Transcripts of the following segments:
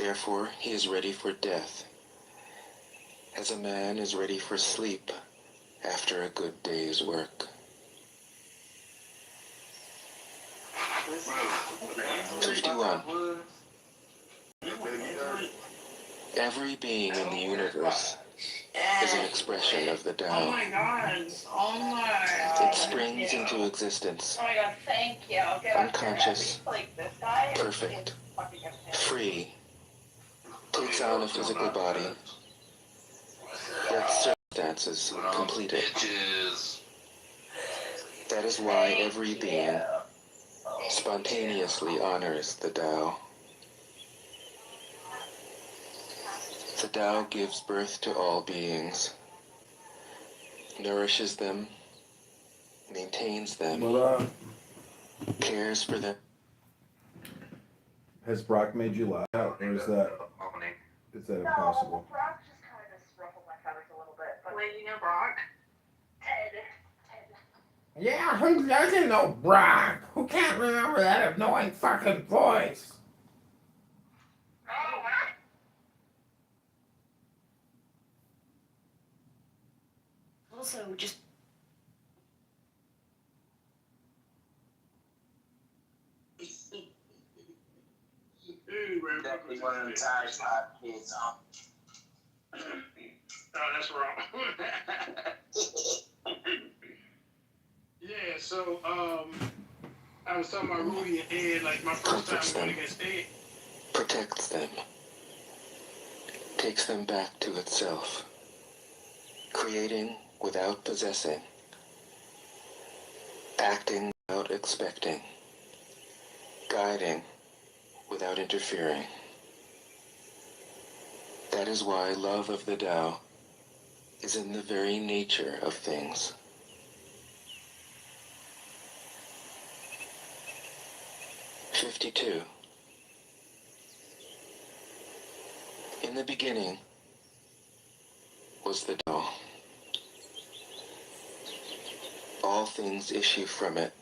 Therefore, he is ready for death, as a man is ready for sleep after a good day's work. 51. Every being in the universe is an expression of the Tao. Oh my God. Oh my It springs into existence, Oh my God, thank you. unconscious, perfect, free, takes on a physical body, yet circumstances complete it. That is why every being spontaneously honors the Tao. The Tao gives birth to all beings, nourishes them, maintains them, cares for them. Has Brock made you laugh, or is that impossible? Brock just kind of ruffled my feathers a little bit. But Wait, you know Brock? Ted. Yeah, who doesn't know Brock? Who can't remember that annoying fucking voice? Also, just Definitely one of the times my kids Oh, that's wrong. Yeah, so I was talking about Rudy and Ed, like my first time going against Ed. Protects them, takes them back to itself, creating without possessing, acting without expecting, guiding without interfering. That is why love of the Tao is in the very nature of things. "52. In the beginning was the Tao. All things issue from it.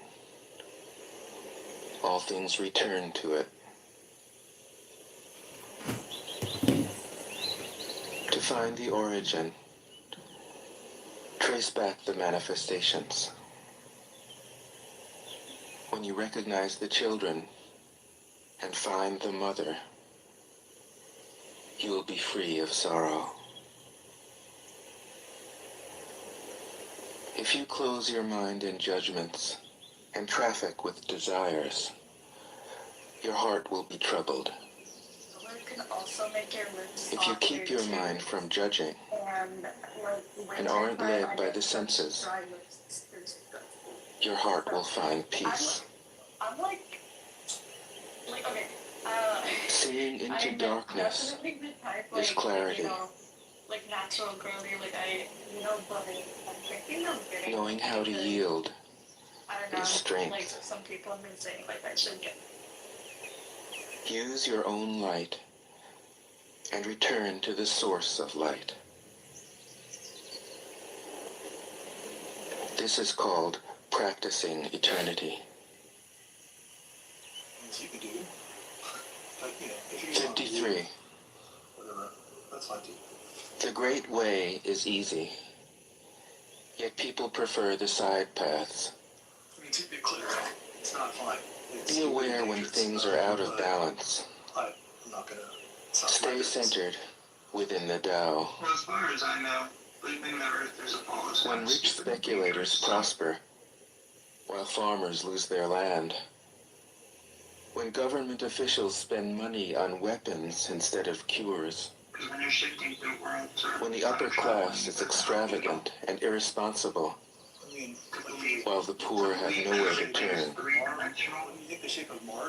All things return to it. To find the origin, trace back the manifestations. When you recognize the children and find the mother, you will be free of sorrow. If you close your mind in judgments and traffic with desires, your heart will be troubled. can also make your lips If you keep your mind from judging and aren't led by the senses, your heart will find peace. I'm like okay. Seeing into darkness is clarity. Like natural girly, like but I'm thinking of getting. Knowing how to yield I don't know. is strength. Like some people have been saying, like I should get. Use your own light and return to the source of light. This is called practicing eternity. 53. That's fine too. The great way is easy, yet people prefer the side paths. I mean, to be clear, it's not fine. Be aware when things are out of balance. I'm not gonna. Stay centered within the Tao. Well, as far as I know, leaving the earth is a policy. When rich speculators prosper, while farmers lose their land, when government officials spend money on weapons instead of cures, When you're shifting the world to when the upper class is extravagant and irresponsible, while the poor have nowhere to turn,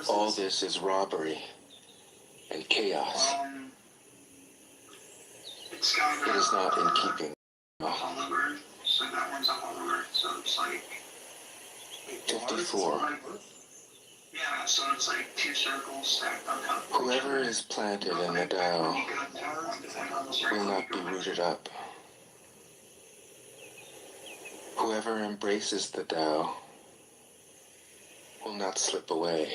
all this is robbery and chaos. It is not in keeping. Hollow Earth, so that one's a hollow Earth, so it's like 54. yeah, so it's like two circles stacked on top. Whoever is planted in the Tao will not be rooted up. Whoever embraces the Tao will not slip away.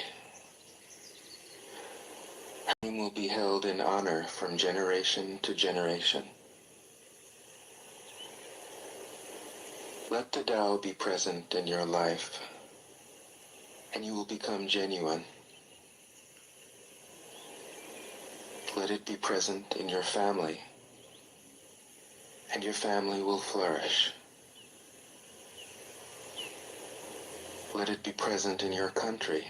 will be held in honor from generation to generation. Let the Tao be present in your life, and you will become genuine. Let it be present in your family, and your family will flourish. Let it be present in your country,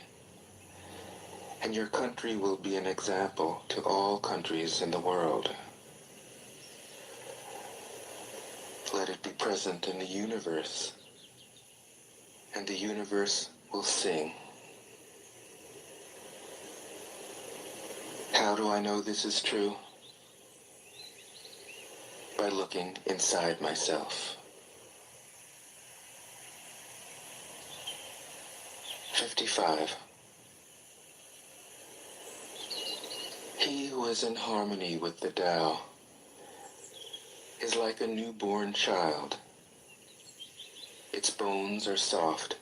and your country will be an example to all countries in the world. Let it be present in the universe, and the universe will sing. How do I know this is true? By looking inside myself. 55. He who is in harmony with the Tao is like a newborn child. Its bones are soft,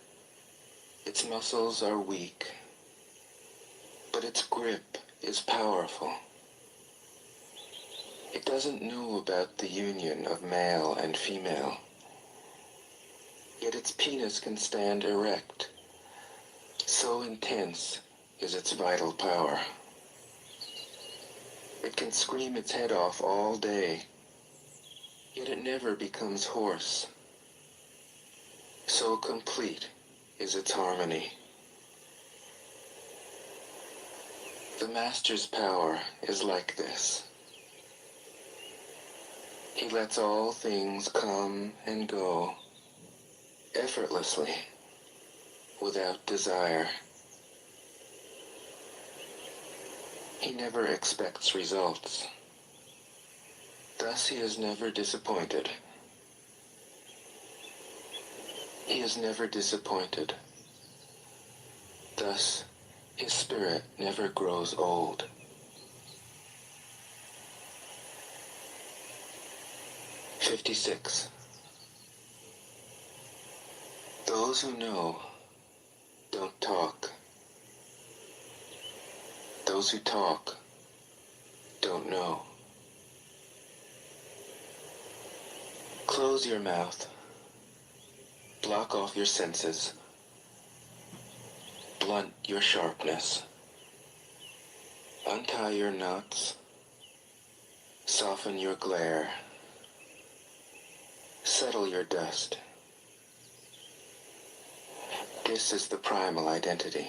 its muscles are weak, but its grip is powerful. It doesn't know about the union of male and female, yet its penis can stand erect. So intense is its vital power. It can scream its head off all day, yet it never becomes hoarse. So complete is its harmony. The Master's power is like this. He lets all things come and go effortlessly, without desire. He never expects results. Thus he is never disappointed. He is never disappointed. Thus his spirit never grows old. "56. Those who know don't talk. Those who talk don't know. Close your mouth. Block off your senses. Blunt your sharpness. Untie your knots. Soften your glare. Settle your dust. This is the primal identity.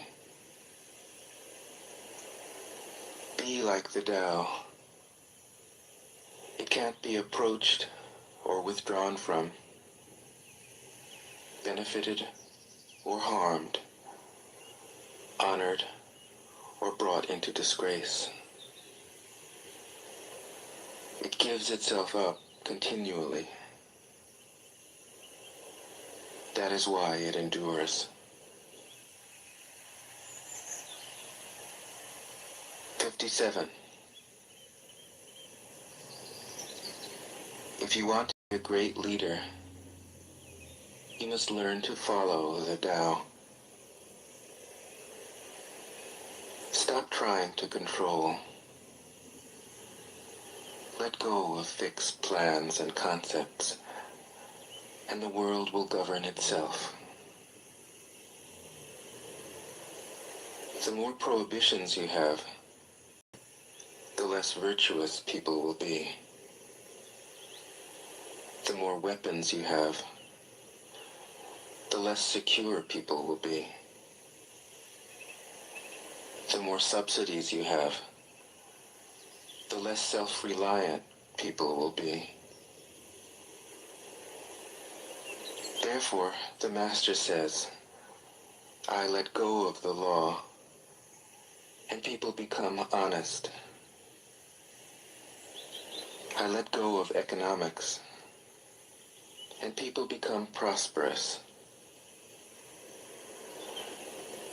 Be like the Tao. It can't be approached or withdrawn from, benefited or harmed, honored or brought into disgrace. It gives itself up continually. That is why it endures. 57. If you want to be a great leader, you must learn to follow the Tao. Stop trying to control. Let go of fixed plans and concepts, and the world will govern itself. The more prohibitions you have, the less virtuous people will be. The more weapons you have, the less secure people will be. The more subsidies you have, the less self-reliant people will be. Therefore, the Master says, I let go of the law, and people become honest. I let go of economics, and people become prosperous.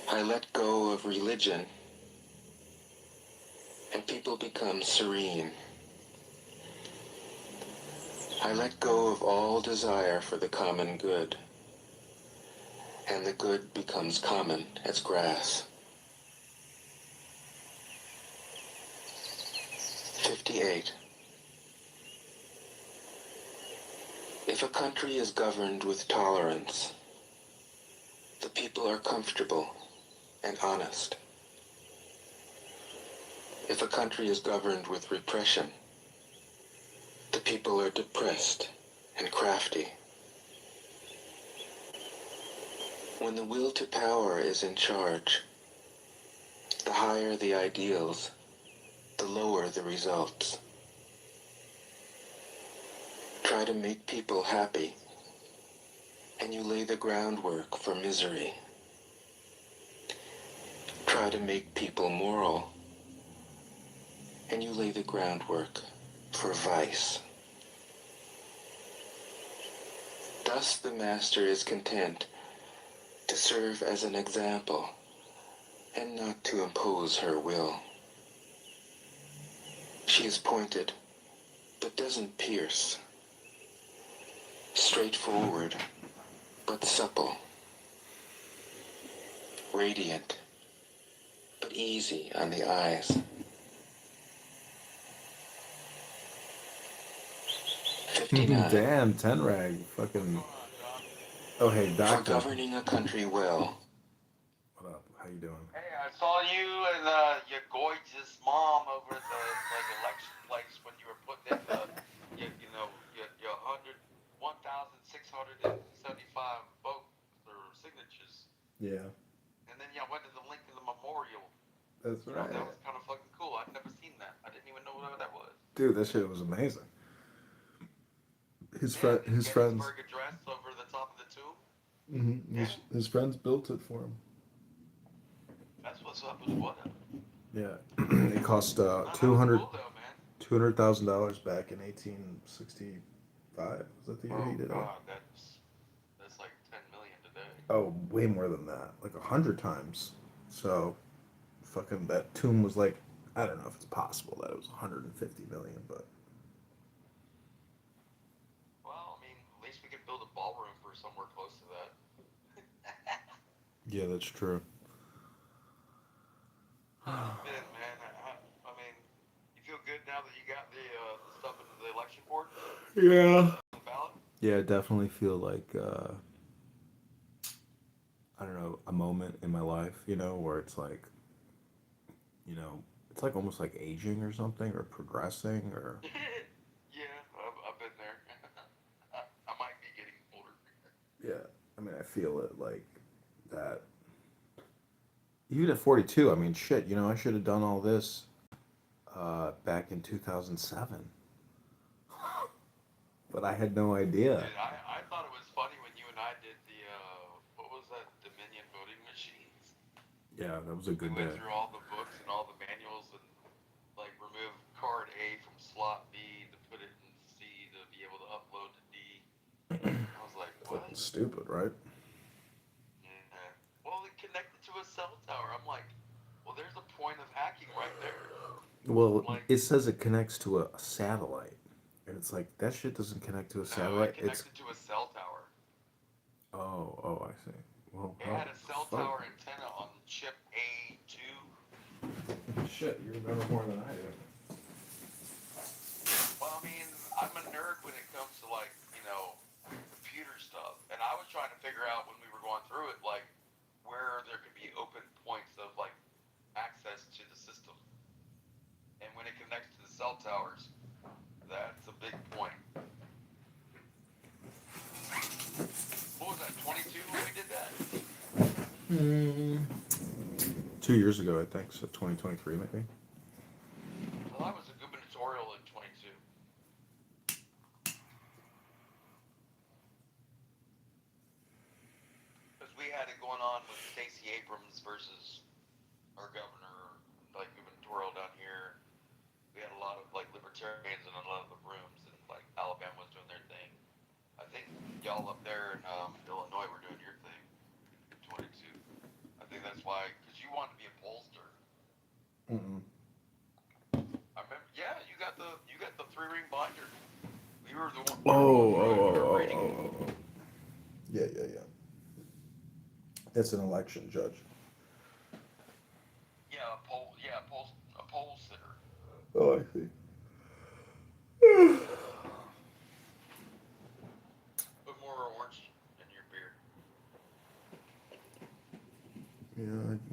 I let go of religion, and people become serene. I let go of all desire for the common good, and the good becomes common as grass. 58. If a country is governed with tolerance, the people are comfortable and honest. If a country is governed with repression, the people are depressed and crafty. When the will to power is in charge, the higher the ideals, the lower the results. Try to make people happy, and you lay the groundwork for misery. Try to make people moral, and you lay the groundwork for vice. Thus the master is content to serve as an example and not to impose her will. She is pointed, but doesn't pierce. Straightforward, but supple. Radiant, but easy on the eyes. 59. Damn, 10 rag. Fucking. Oh, hey, For doctor. governing a country well, What up? How you doing? Hey, I saw you and your gorgeous mom over at the election place when you were putting in your 1,675 votes or signatures, Yeah, and then y'all went to the link to the memorial. that's right. That was kind of fucking cool. I'd never seen that. I didn't even know what that was. Dude, that shit was amazing. His Yeah, his friends. Gettysburg Address over the top of the tomb. His friends built it for him. That's what's up with what? Yeah, it cost Cool though, man. $200,000 back in 1865. Was that the year he did it? God, that's like 10 million today. Oh, way more than that, like 100 times. So, fucking that tomb was like, I don't know if it's possible that it was 150 million, but Well, I mean, at least we could build a ballroom for somewhere close to that. yeah, that's true. How's it been, man? I mean, you feel good now that you got the stuff into the election board? Yeah. The ballot? Yeah, I definitely feel like I don't know, a moment in my life, where it's like, it's like almost like aging or something, or progressing, or Yeah, I've been there. I might be getting older. yeah. I mean, I feel it like that. Even at 42, I mean, shit, I should have done all this back in 2007. But I had no idea. Dude, I thought it was funny when you and I did the, what was that, Dominion voting machines? Yeah, that was a We good went day. through all the books and all the manuals and, like, removed card A from slot B to put it in C to be able to upload to D. I was like, what? Fucking stupid, right? Yeah. Well, it connected to a cell tower. I'm like, well, there's a point of hacking right there. Well, Like, it says it connects to a satellite. And it's like, that shit doesn't connect to a no, satellite. it connected to a cell tower. Oh, I see. Well, It had a cell tower antenna on chip A2. Shit, you remember more than I do. Well, I mean, I'm a nerd when it comes to, like, computer stuff. And I was trying to figure out when we were going through it, like, where there could be open points of, like, access to the system. And when it connects to the cell towers, that's a big point. What was that, 22 when we did that? 2 years ago, I think, so 2023 maybe. Well, I was a gubernatorial in 22. Because we had it going on with Stacey Abrams versus our governor, like gubernatorial down here. We had a lot of like libertarians in a lot of the rooms, and like Alabama was doing their thing. I think y'all up there in Illinois were doing your thing in 22. I think that's why, because you wanted to be a pollster. I remember, yeah, you got the 3-ring binder. We were the one. Oh. Yeah. It's an election judge. Yeah, a poll sitter. Oh, I see.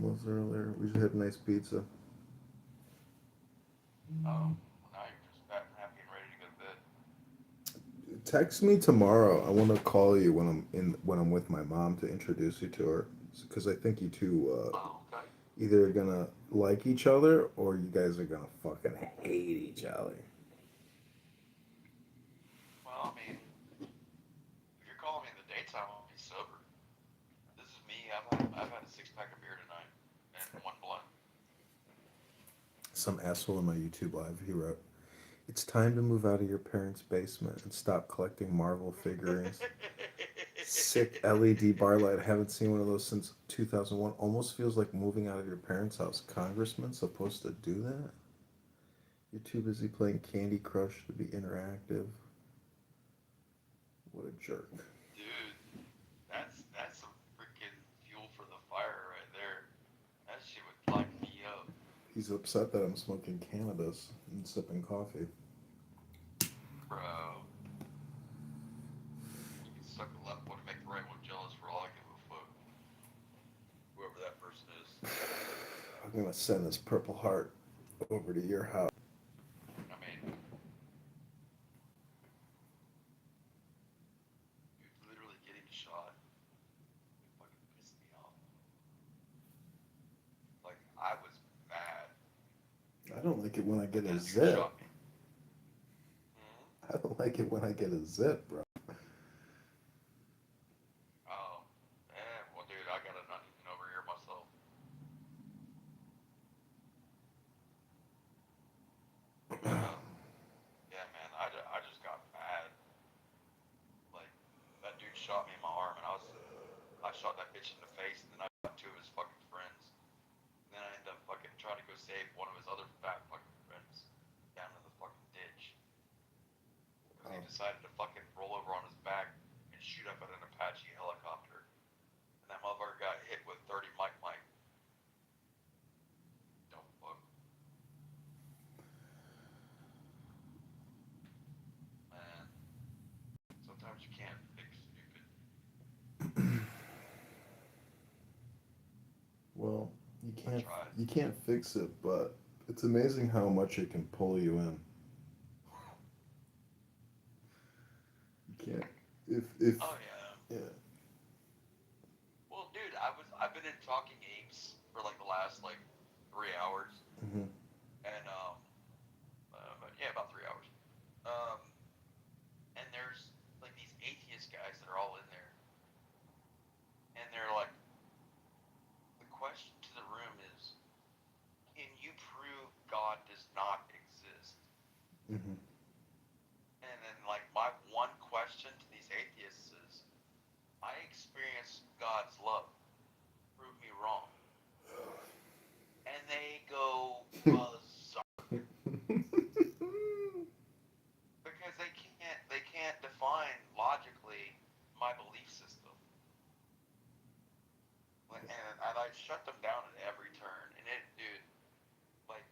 was earlier. We just had nice pizza. Oh, now you're just fat and happy and ready to go to bed. Text me tomorrow. I want to call you when I'm with my mom to introduce you to her because I think you two Oh, okay. either are gonna like each other or you guys are gonna fucking hate each other. Well, I mean, if you're calling me in the daytime, I'll be sober. This is me. I've had a 6 pack of beer tonight and one blunt. Some asshole in my YouTube live, he wrote, "It's time to move out of your parents' basement and stop collecting Marvel figurines. Sick LED bar light. I haven't seen one of those since 2001. Almost feels like moving out of your parents' house. Congressman supposed to do that? You're too busy playing Candy Crush to be interactive. What a jerk." Dude, that's some freaking fuel for the fire right there. That shit would light me up, He's upset that I'm smoking cannabis and sipping coffee. bro. You can suck the left one and make the right one jealous for all I give a fuck. Whoever that person is. I'm gonna send this Purple Heart over to your house. I mean, dude, literally getting shot. It fucking pissed me off. Like I was mad. I don't like it when I get And then a a dude zip. shot me. Hmm. I don't like it when I get a zip, bro. Oh, well, dude, I got a nothing over here myself. But yeah, man, I just got mad. Like that dude shot me in my arm, and I shot that bitch in the face, and then I shot two of his fucking friends. And then I ended up fucking trying to go save one of his other fat fucking friends down in the fucking ditch because he Oh. decided to fucking roll over on his back and shoot up at an Apache helicopter. And that motherfucker got hit with 30 Mike Mike. Don't fuck, man. Sometimes you can't fix stupid. Well, I tried. you can't fix it, but it's amazing how much it can pull you in. You can't if Oh yeah. yeah. Well, dude, I've been in Talking Apes for like the last like 3 hours, Hmm. and yeah, about 3 hours. Um, and there's like these atheist guys that are all in there, and they're like, the question to the room is, can you prove God does not exist? Hmm. And then like my one question to these atheists is, I experience God's love. Prove me wrong. And they go berserk because they can't define logically my belief system. And I shut them down at every turn. And it, dude, like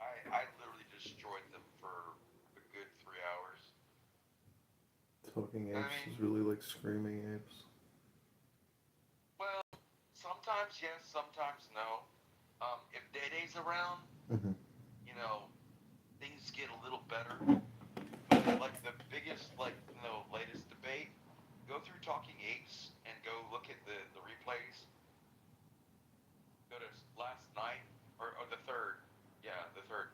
I literally destroyed them for a good 3 hours. Talking I apes mean, is really like screaming apes. well, sometimes yes, sometimes no. If Day Day's around, Hmm. things get a little better. But like the biggest, like latest debate, go through Talking Apes and go look at the replays. Go to last night or the third, yeah, the third,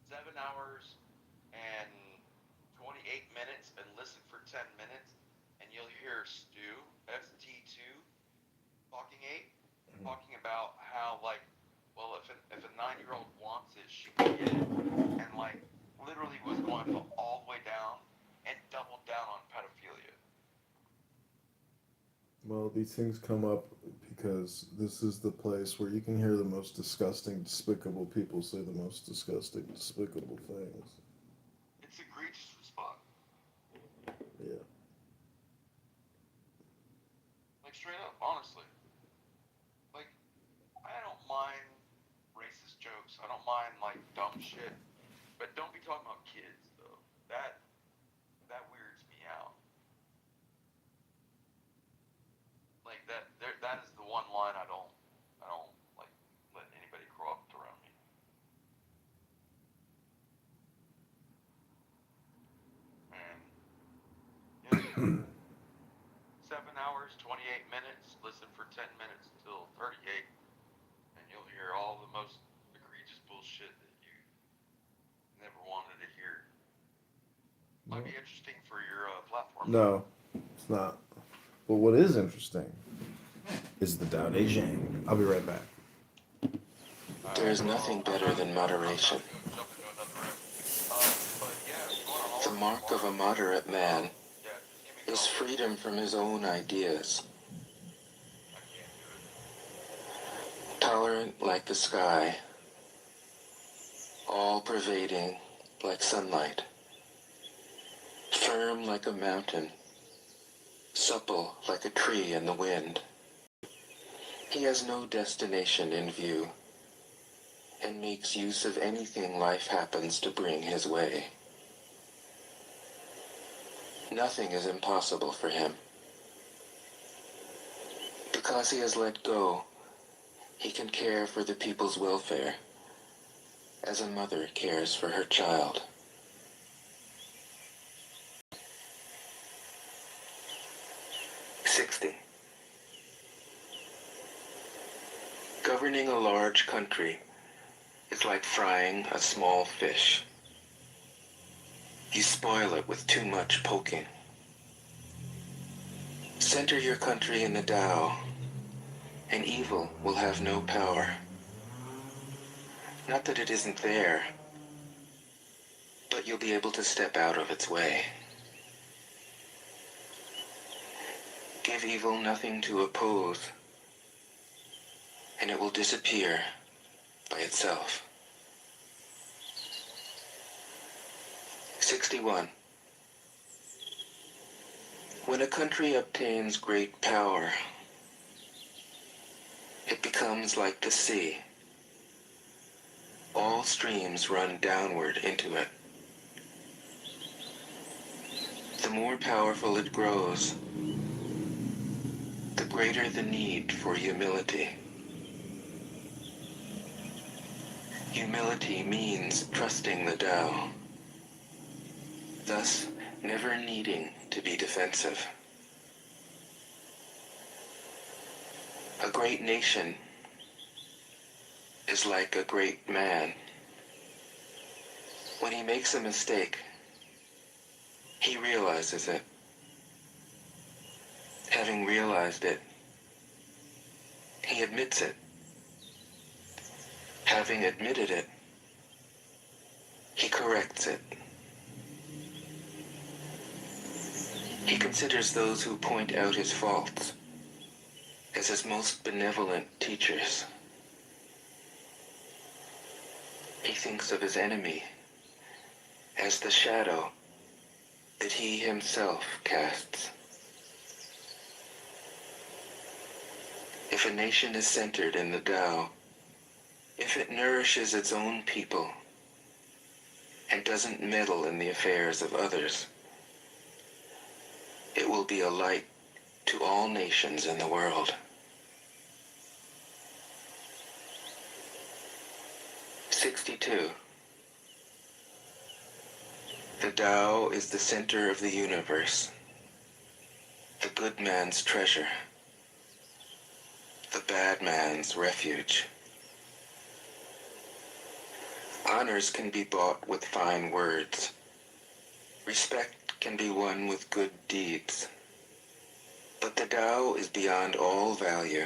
7 hours and 28 minutes, and listen for 10 minutes, and you'll hear St2 Talking Ape talking about how like, well, if a 9-year-old wants it, she can get it, and like literally was going all the way down and doubled down on pedophilia. Well, these things come up because this is the place where you can hear the most disgusting, despicable people say the most disgusting, despicable things. It's egregious response. Yeah. Like straight up, honestly. Like I don't mind racist jokes. I don't mind like dumb shit. But don't be talking about kids though. That weirds me out. Like that is the one line I don't hours, 28 minutes. Listen for 10 minutes till 38, and you'll hear all the most egregious bullshit that you never wanted to hear. Might be interesting for your platform. No, it's not. But what is interesting is the Tao Te Ching. I'll be right back. There is nothing better than moderation. Jump into another room. But yeah, if you want to The mark of a moderate man yeah, just give me a is call. freedom from his own ideas, I can't do it. tolerant like the sky, all-pervading like sunlight, firm like a mountain, supple like a tree in the wind. He has no destination in view, and makes use of anything life happens to bring his way. Nothing is impossible for him. Because he has let go, he can care for the people's welfare, as a mother cares for her child. Governing a large country is like frying a small fish. You spoil it with too much poking. Center your country in the Tao, and evil will have no power. Not that it isn't there, but you'll be able to step out of its way. Give evil nothing to oppose, and it will disappear by itself. 61. When a country obtains great power, it becomes like the sea. All streams run downward into it. The more powerful it grows, the greater the need for humility. Humility means trusting the Tao, thus never needing to be defensive. A great nation is like a great man. When he makes a mistake, he realizes it. Having realized it, he admits it. Having admitted it, he corrects it. He considers those who point out his faults as his most benevolent teachers. He thinks of his enemy as the shadow that he himself casts. If a nation is centered in the Tao, if it nourishes its own people and doesn't meddle in the affairs of others, it will be a light to all nations in the world. 62. The Tao is the center of the universe, the good man's treasure, the bad man's refuge. Honors can be bought with fine words. Respect can be won with good deeds. But the Tao is beyond all value,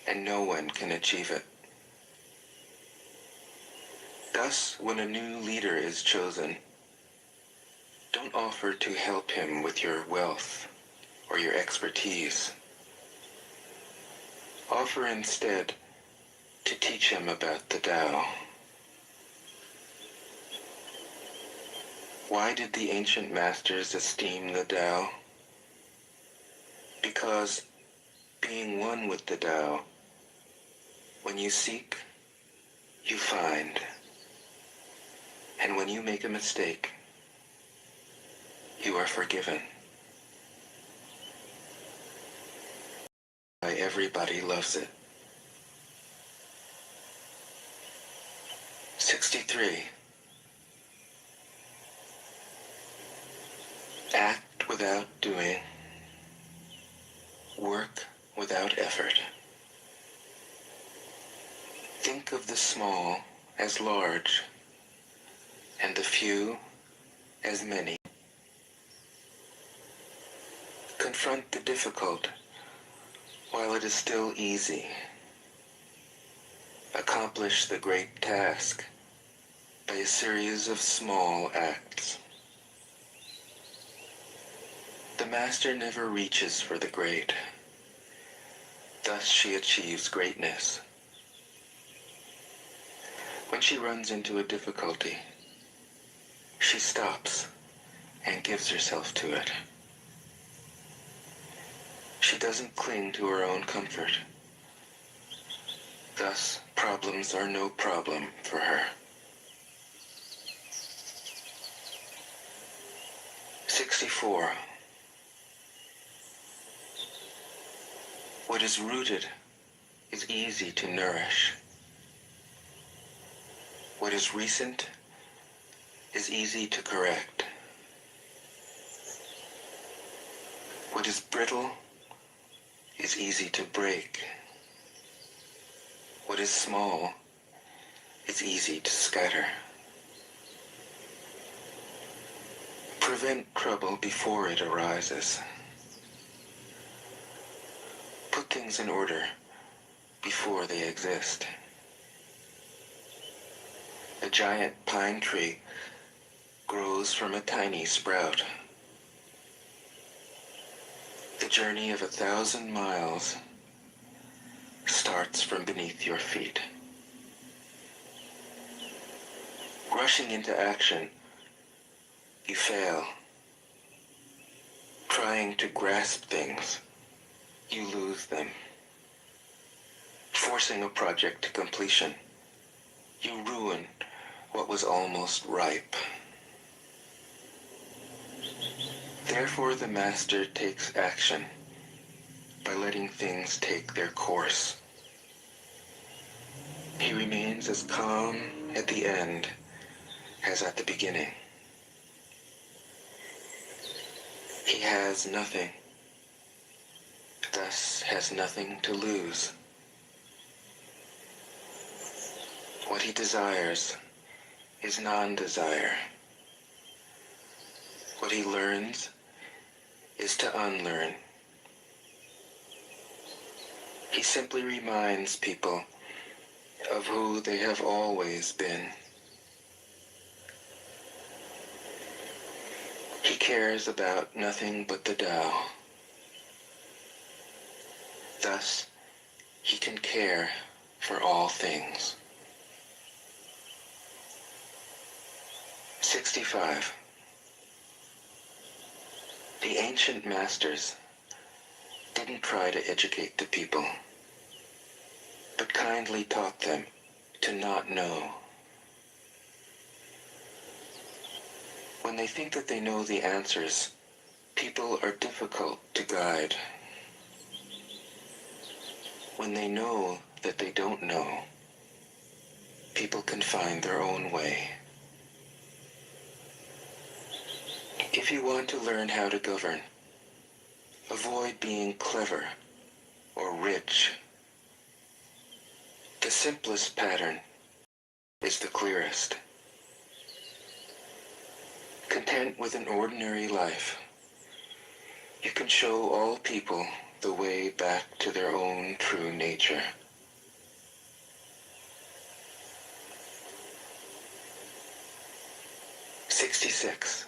and no one can achieve it. Thus, when a new leader is chosen, don't offer to help him with your wealth or your expertise. Offer instead to teach him about the Tao. Why did the ancient masters esteem the Tao? Because, being one with the Tao, when you seek, you find. And when you make a mistake, you are forgiven. Why everybody loves it. 63. Act with without doing, work without effort. Think of the small as large, and the few as many. Confront the difficult while it is still easy. Accomplish the great task by a series of small acts. The master never reaches for the great. Thus she achieves greatness. When she runs into a difficulty, she stops and gives herself to it. She doesn't cling to her own comfort. Thus, problems are no problem for her. 64. What is rooted is easy to nourish. What is recent is easy to correct. What is brittle is easy to break. What is small is easy to scatter. Prevent trouble before it arises. Put things in order before they exist. A giant pine tree grows from a tiny sprout. The journey of 1,000 miles starts from beneath your feet. Rushing into action, you fail. Trying to grasp things, you lose them. Forcing a project to completion, you ruin what was almost ripe. Therefore, the master takes action by letting things take their course. He remains as calm at the end as at the beginning. He has nothing, thus has nothing to lose. What he desires is non-desire. What he learns is to unlearn. He simply reminds people of who they have always been. He cares about nothing but the Tao. Thus, he can care for all things. 65. The ancient masters didn't try to educate the people, but kindly taught them to not know. When they think that they know the answers, people are difficult to guide. When they know that they don't know, people can find their own way. If you want to learn how to govern, avoid being clever or rich. The simplest pattern is the clearest. Content with an ordinary life, you can show all people the way back to their own true nature. '66.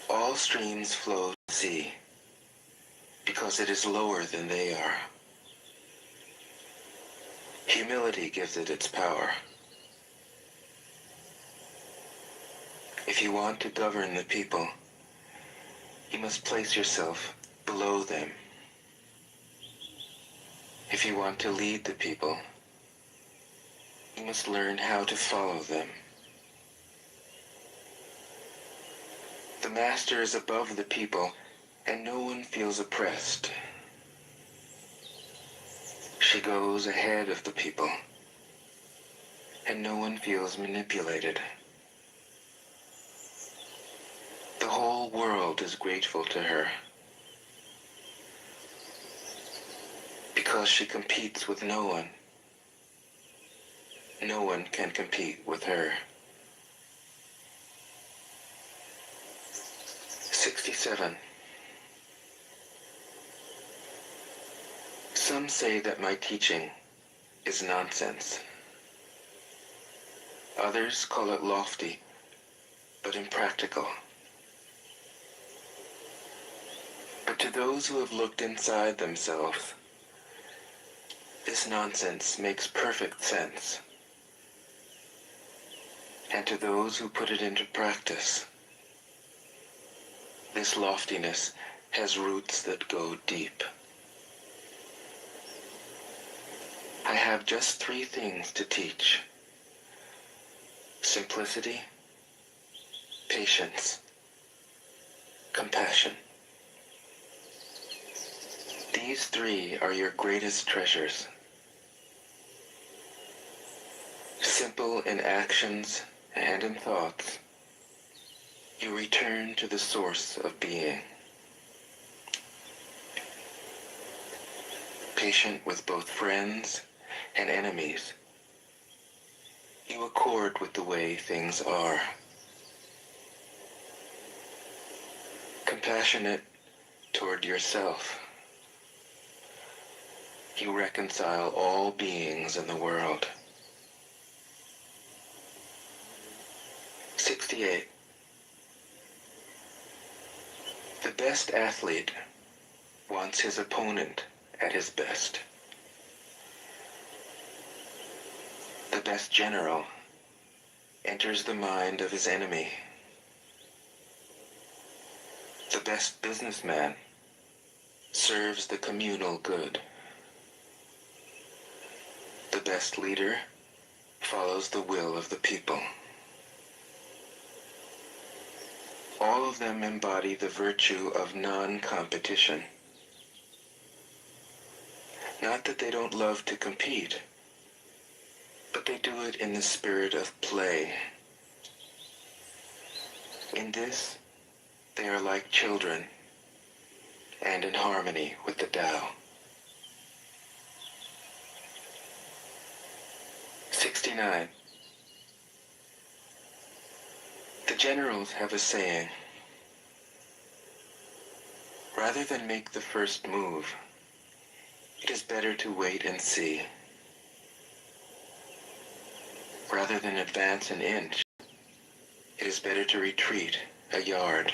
All streams flow to the sea because it is lower than they are. Humility gives it its power. If you want to govern the people, you must place yourself below them. If you want to lead the people, you must learn how to follow them. The master is above the people, and no one feels oppressed. She goes ahead of the people, and no one feels manipulated. whole world is grateful to her because she competes with no one. No one can compete with her. 67. Some say that my teaching is nonsense. Others call it lofty, but impractical. But to those who have looked inside themselves, this nonsense makes perfect sense. And to those who put it into practice, this loftiness has roots that go deep. I have just 3 things to teach: simplicity, patience, compassion. These 3 are your greatest treasures. Simple in actions and in thoughts, you return to the source of being. Patient with both friends and enemies, you accord with the way things are. Compassionate toward yourself, you reconcile all beings in the world. 68. The best athlete wants his opponent at his best. The best general enters the mind of his enemy. The best businessman serves the communal good. The best leader follows the will of the people. All of them embody the virtue of non-competition. Not that they don't love to compete, but they do it in the spirit of play. In this, they are like children and in harmony with the Tao. 69. The generals have a saying: rather than make the first move, it is better to wait and see. Rather than advance an inch, it is better to retreat a yard.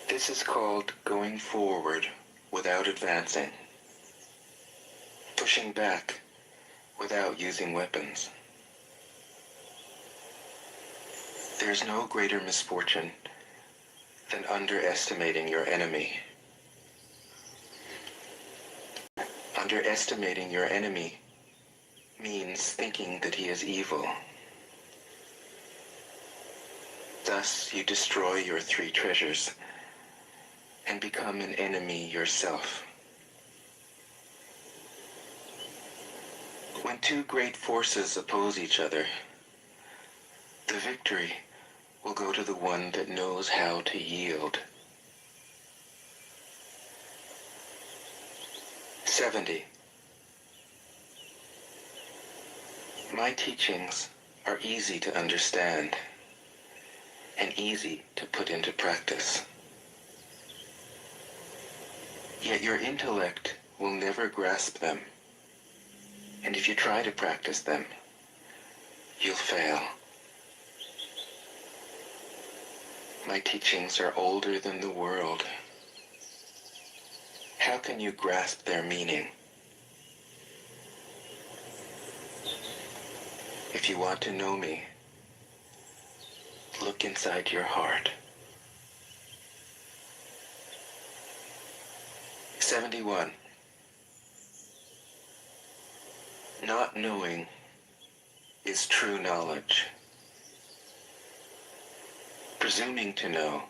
This is called going forward without advancing, pushing back without using weapons. There's no greater misfortune than underestimating your enemy. Underestimating your enemy means thinking that he is evil. Thus, you destroy your 3 treasures and become an enemy yourself. When 2 great forces oppose each other, the victory will go to the one that knows how to yield. 70. My teachings are easy to understand and easy to put into practice. Yet your intellect will never grasp them, and if you try to practice them, you'll fail. My teachings are older than the world. How can you grasp their meaning? If you want to know me, look inside your heart. 71. Not knowing is true knowledge. Presuming to know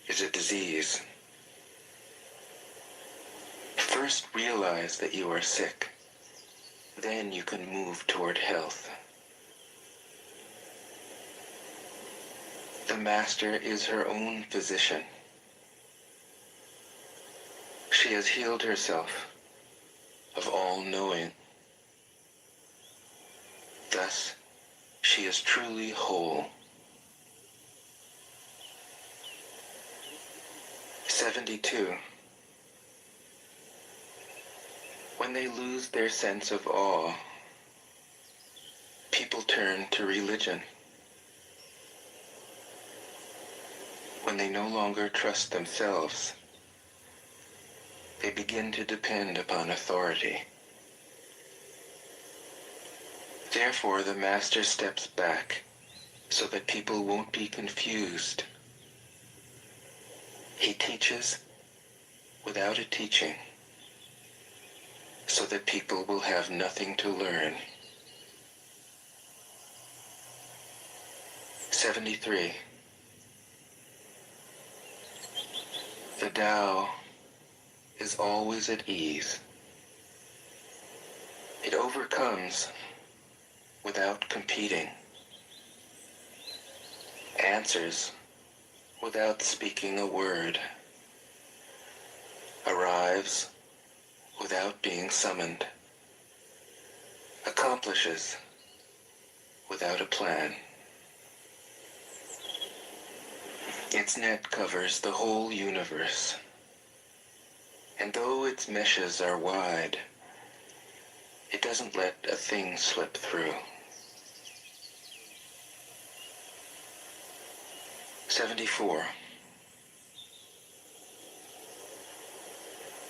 is a disease. First realize that you are sick. Then you can move toward health. The master is her own physician. She has healed herself of all knowing. Thus, she is truly whole. 72. When they lose their sense of awe, people turn to religion. When they no longer trust themselves, they begin to depend upon authority. Therefore, the master steps back so that people won't be confused. He teaches without a teaching, so that people will have nothing to learn. 73. The Tao is always at ease. It overcomes without competing, answers without speaking a word, arrives without being summoned, accomplishes without a plan. Its net covers the whole universe, and though its meshes are wide, it doesn't let a thing slip through. 74.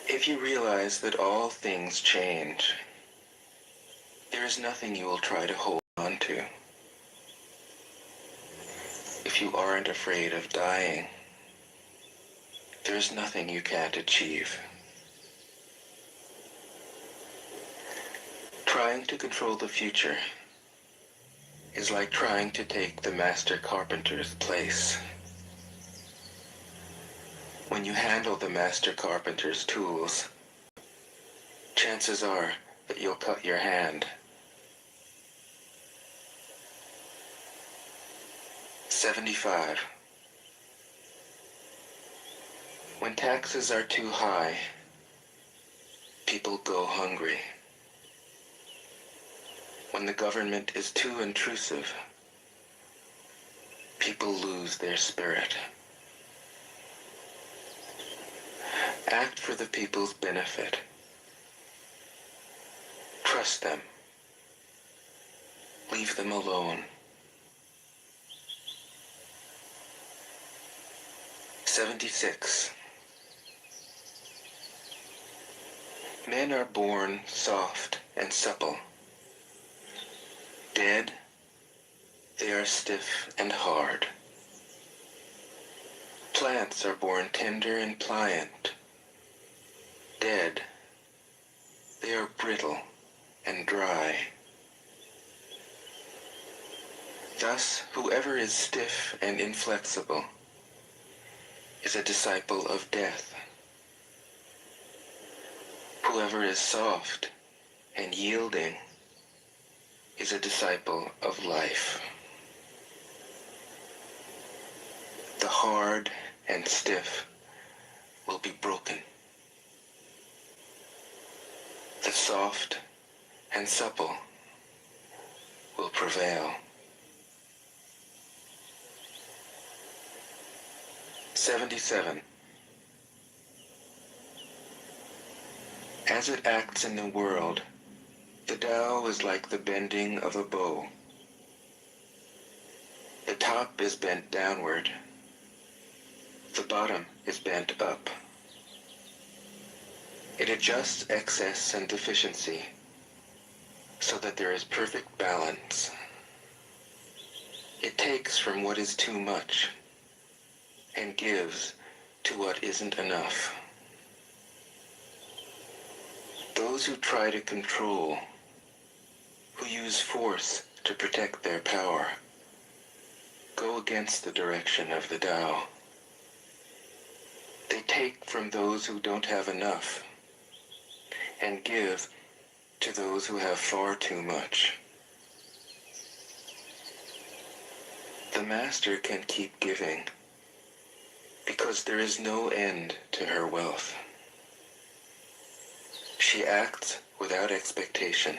If you realize that all things change, there is nothing you will try to hold on to. If you aren't afraid of dying, there is nothing you can't achieve. Trying to control the future is like trying to take the master carpenter's place. When you handle the master carpenter's tools, chances are that you'll cut your hand. 75. When taxes are too high, people go hungry. When the government is too intrusive, people lose their spirit. Act for the people's benefit. Trust them. Leave them alone. 76. Men are born soft and supple. Dead, they are stiff and hard. Plants are born tender and pliant. Dead, they are brittle and dry. Thus, whoever is stiff and inflexible is a disciple of death. Whoever is soft and yielding is a disciple of life. The hard and stiff will be broken. The soft and supple will prevail. 77. As it acts in the world, the Tao is like the bending of a bow. The top is bent downward. The bottom is bent up. It adjusts excess and deficiency so that there is perfect balance. It takes from what is too much and gives to what isn't enough. Those who try to control, who use force to protect their power, go against the direction of the Tao. They take from those who don't have enough and give to those who have far too much. The master can keep giving because there is no end to her wealth. She acts without expectation,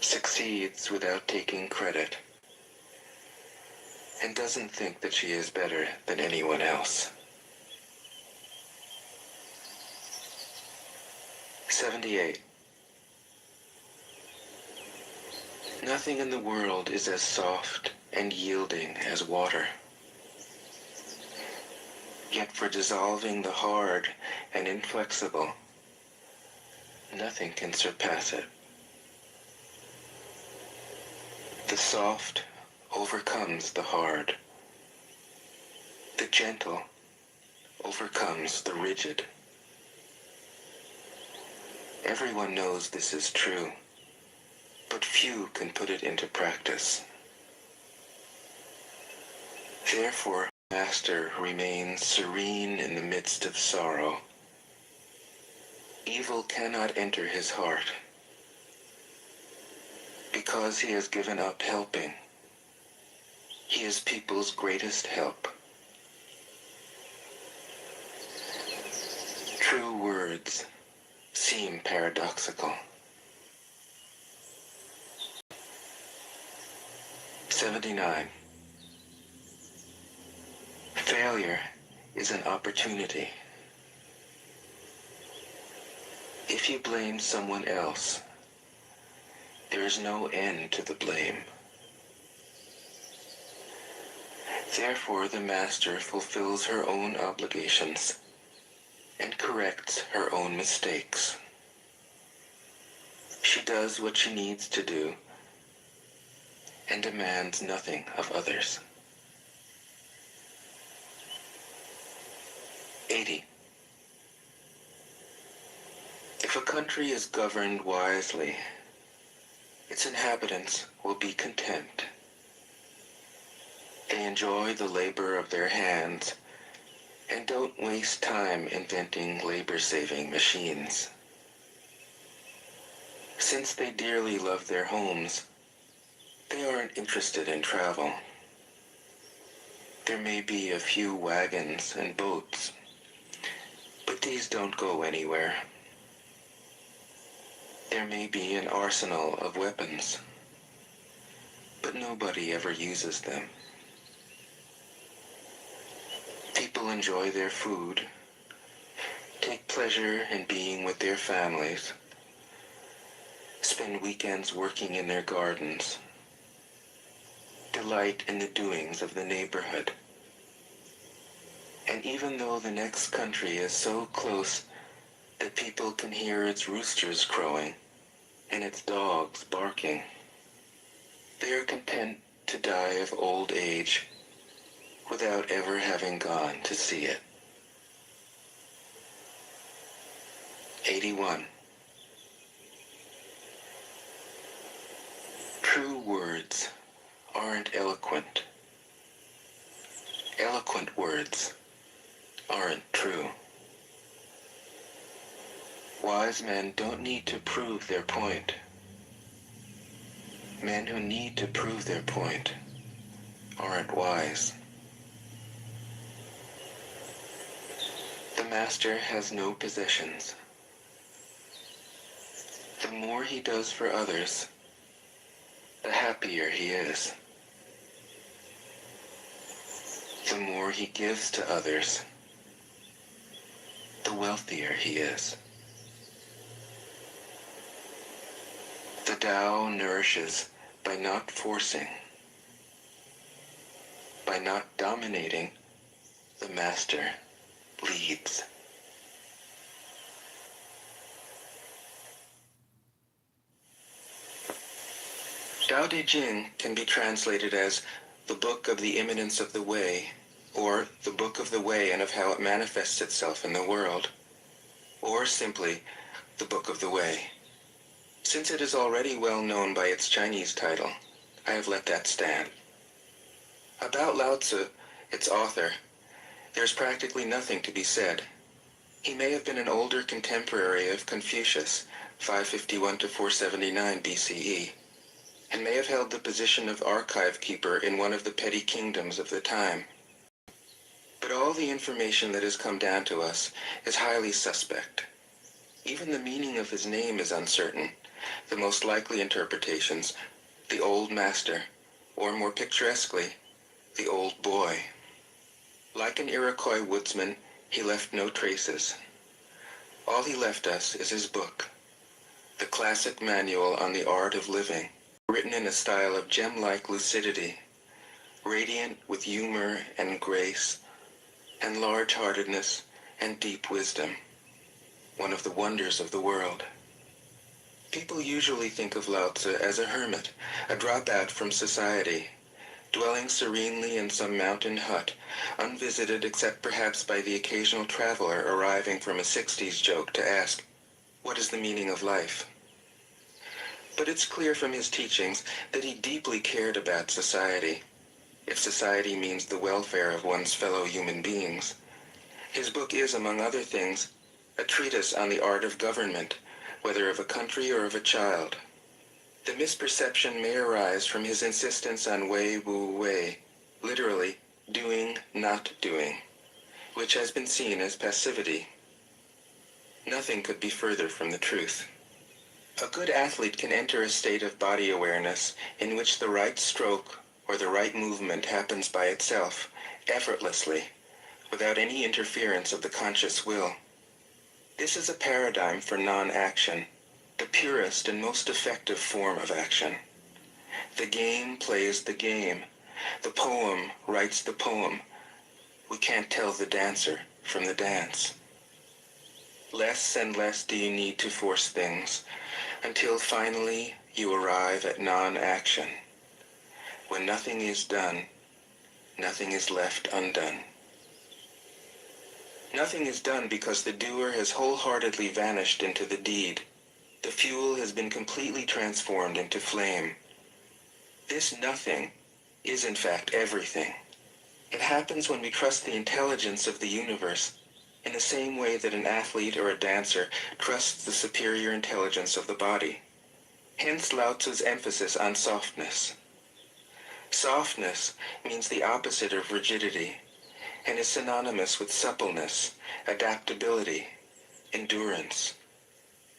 succeeds without taking credit, and doesn't think that she is better than anyone else. 78. Nothing in the world is as soft and yielding as water. Yet for dissolving the hard and inflexible, nothing can surpass it. The soft overcomes the hard. The gentle overcomes the rigid. Everyone knows this is true, but few can put it into practice. Therefore, the master remains serene in the midst of sorrow. Evil cannot enter his heart, because he has given up helping. He is people's greatest help. True words seem paradoxical. 79. Failure is an opportunity. If you blame someone else, there is no end to the blame. Therefore, the master fulfills her own obligations and corrects her own mistakes. She does what she needs to do and demands nothing of others. 80. If a country is governed wisely, its inhabitants will be content. They enjoy the labor of their hands and don't waste time inventing labor-saving machines. Since they dearly love their homes, they aren't interested in travel. There may be a few wagons and boats, but these don't go anywhere. There may be an arsenal of weapons, but nobody ever uses them. People enjoy their food, take pleasure in being with their families, spend weekends working in their gardens, delight in the doings of the neighborhood. And even though the next country is so close that people can hear its roosters crowing and its dogs barking, they are content to die of old age without ever having gone to see it. 81. True words aren't eloquent. Eloquent words aren't true. Wise men don't need to prove their point. Men who need to prove their point aren't wise. The master has no possessions. The more he does for others, the happier he is. The more he gives to others, the wealthier he is. The Tao nourishes by not forcing, by not dominating. The master leads. Tao Te Ching can be translated as the book of the imminence of the way, or the book of the way and of how it manifests itself in the world, or simply the book of the way. Since it is already well known by its Chinese title, I have let that stand. About Lao Tzu, its author, there's practically nothing to be said. He may have been an older contemporary of Confucius, 551 to 479 BCE, and may have held the position of archive keeper in one of the petty kingdoms of the time. But all the information that has come down to us is highly suspect. Even the meaning of his name is uncertain. The most likely interpretations, the Old Master, or more picturesquely, the Old Boy. Like an Iroquois woodsman, he left no traces. All he left us is his book, the classic manual on the art of living, written in a style of gem-like lucidity, radiant with humor and grace, and large-heartedness and deep wisdom, one of the wonders of the world. People usually think of Lao Tzu as a hermit, a dropout from society, dwelling serenely in some mountain hut, unvisited except perhaps by the occasional traveler arriving from a 60s joke to ask, "What is the meaning of life?" But it's clear from his teachings that he deeply cared about society, if society means the welfare of one's fellow human beings. His book is, among other things, a treatise on the art of government, whether of a country or of a child. The misperception may arise from his insistence on wei wu wei, literally, doing, not doing, which has been seen as passivity. Nothing could be further from the truth. A good athlete can enter a state of body awareness in which the right stroke or the right movement happens by itself, effortlessly, without any interference of the conscious will. This is a paradigm for non-action, the purest and most effective form of action. The game plays the game. The poem writes the poem. We can't tell the dancer from the dance. Less and less do you need to force things, until finally you arrive at non-action. When nothing is done, nothing is left undone. Nothing is done because the doer has wholeheartedly vanished into the deed. The fuel has been completely transformed into flame. This nothing is in fact everything. It happens when we trust the intelligence of the universe in the same way that an athlete or a dancer trusts the superior intelligence of the body. Hence Lao Tzu's emphasis on softness. Softness means the opposite of rigidity, and is synonymous with suppleness, adaptability, endurance.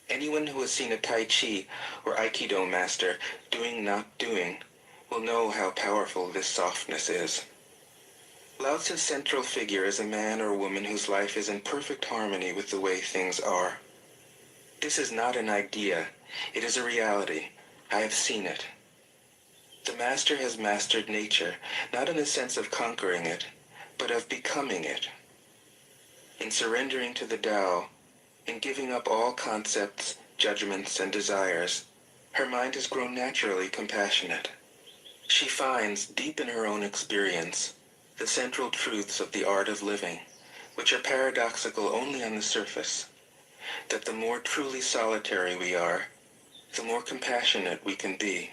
Anyone who has seen a Tai Chi or Aikido master doing not doing will know how powerful this softness is. Lao Tzu's central figure is a man or woman whose life is in perfect harmony with the way things are. This is not an idea, it is a reality. I have seen it. The master has mastered nature, not in the sense of conquering it, but of becoming it. In surrendering to the Tao, in giving up all concepts, judgments, and desires, her mind has grown naturally compassionate. She finds, deep in her own experience, the central truths of the art of living, which are paradoxical only on the surface, that the more truly solitary we are, the more compassionate we can be.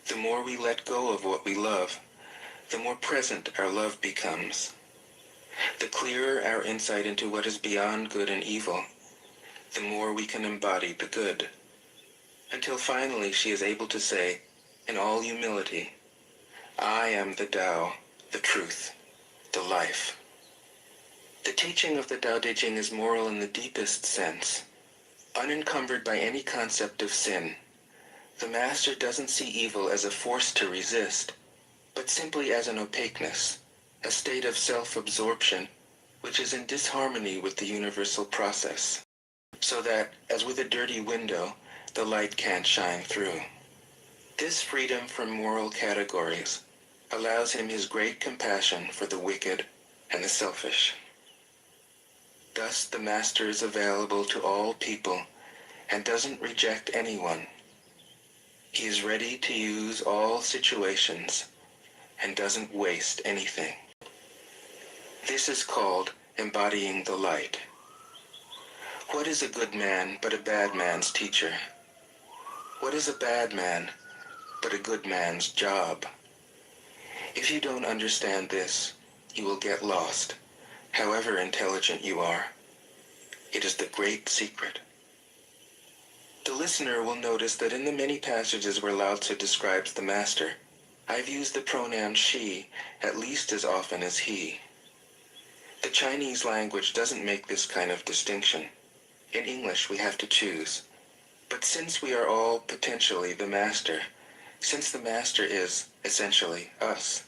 The more we let go of what we love, the more present our love becomes. The clearer our insight into what is beyond good and evil, the more we can embody the good. Until finally she is able to say, in all humility, I am the Tao, the truth, the life. The teaching of the Tao Te Ching is moral in the deepest sense, unencumbered by any concept of sin. The master doesn't see evil as a force to resist, but simply as an opaqueness, a state of self-absorption which is in disharmony with the universal process, so that, as with a dirty window, the light can't shine through. This freedom from moral categories allows him his great compassion for the wicked and the selfish. Thus the master is available to all people and doesn't reject anyone. He is ready to use all situations and doesn't waste anything. This is called embodying the light. What is a good man but a bad man's teacher? What is a bad man but a good man's job? If you don't understand this, you will get lost, however intelligent you are. It is the great secret. The listener will notice that in the many passages where Lao Tzu describes the master, I've used the pronoun she at least as often as he. The Chinese language doesn't make this kind of distinction. In English, we have to choose. But since we are all potentially the master, since the master is, essentially, us,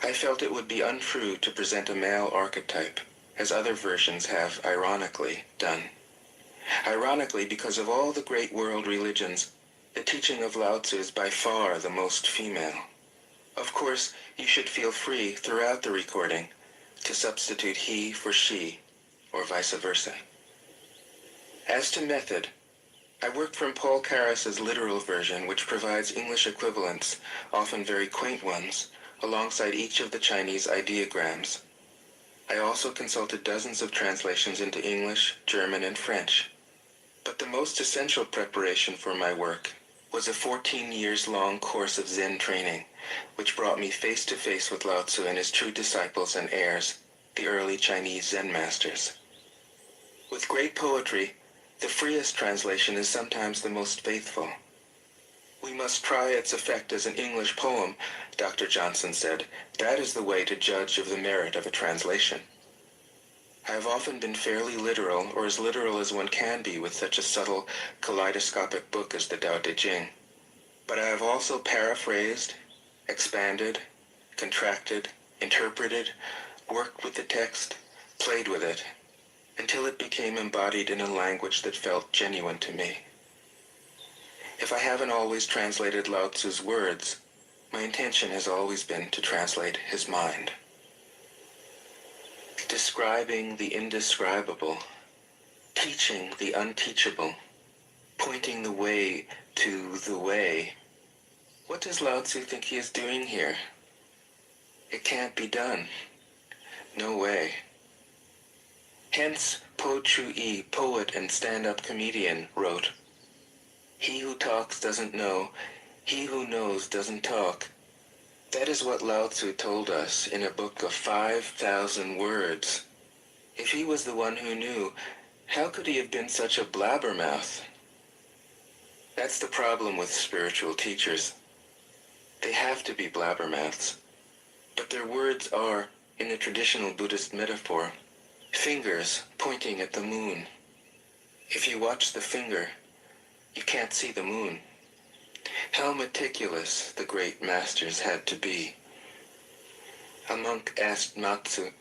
I felt it would be untrue to present a male archetype, as other versions have, ironically, done. Ironically, because of all the great world religions, the teaching of Lao Tzu is by far the most female. Of course, you should feel free throughout the recording to substitute he for she, or vice versa. As to method, I worked from Paul Karas's literal version, which provides English equivalents, often very quaint ones, alongside each of the Chinese ideograms. I also consulted dozens of translations into English, German, and French. But the most essential preparation for my work was a 14 years long course of Zen training, which brought me face to face with Lao Tzu and his true disciples and heirs, the early Chinese Zen masters. With great poetry, the freest translation is sometimes the most faithful. We must try its effect as an English poem, Dr. Johnson said. That is the way to judge of the merit of a translation. I have often been fairly literal, or as literal as one can be with such a subtle, kaleidoscopic book as the Tao Te Ching. But I have also paraphrased, expanded, contracted, interpreted, worked with the text, played with it, until it became embodied in a language that felt genuine to me. If I haven't always translated Lao Tzu's words, my intention has always been to translate his mind. Describing the indescribable, teaching the unteachable, pointing the way to the way. What does Lao Tzu think he is doing here? It can't be done. No way. Hence, Po Chu-yi, poet and stand-up comedian, wrote, "He who talks doesn't know, he who knows doesn't talk." That is what Lao Tzu told us in a book of 5,000 words. If he was the one who knew, how could he have been such a blabbermouth? That's the problem with spiritual teachers. They have to be blabbermouths. But their words are, in the traditional Buddhist metaphor, fingers pointing at the moon. If you watch the finger, you can't see the moon. How meticulous the great masters had to be. A monk asked Matsu,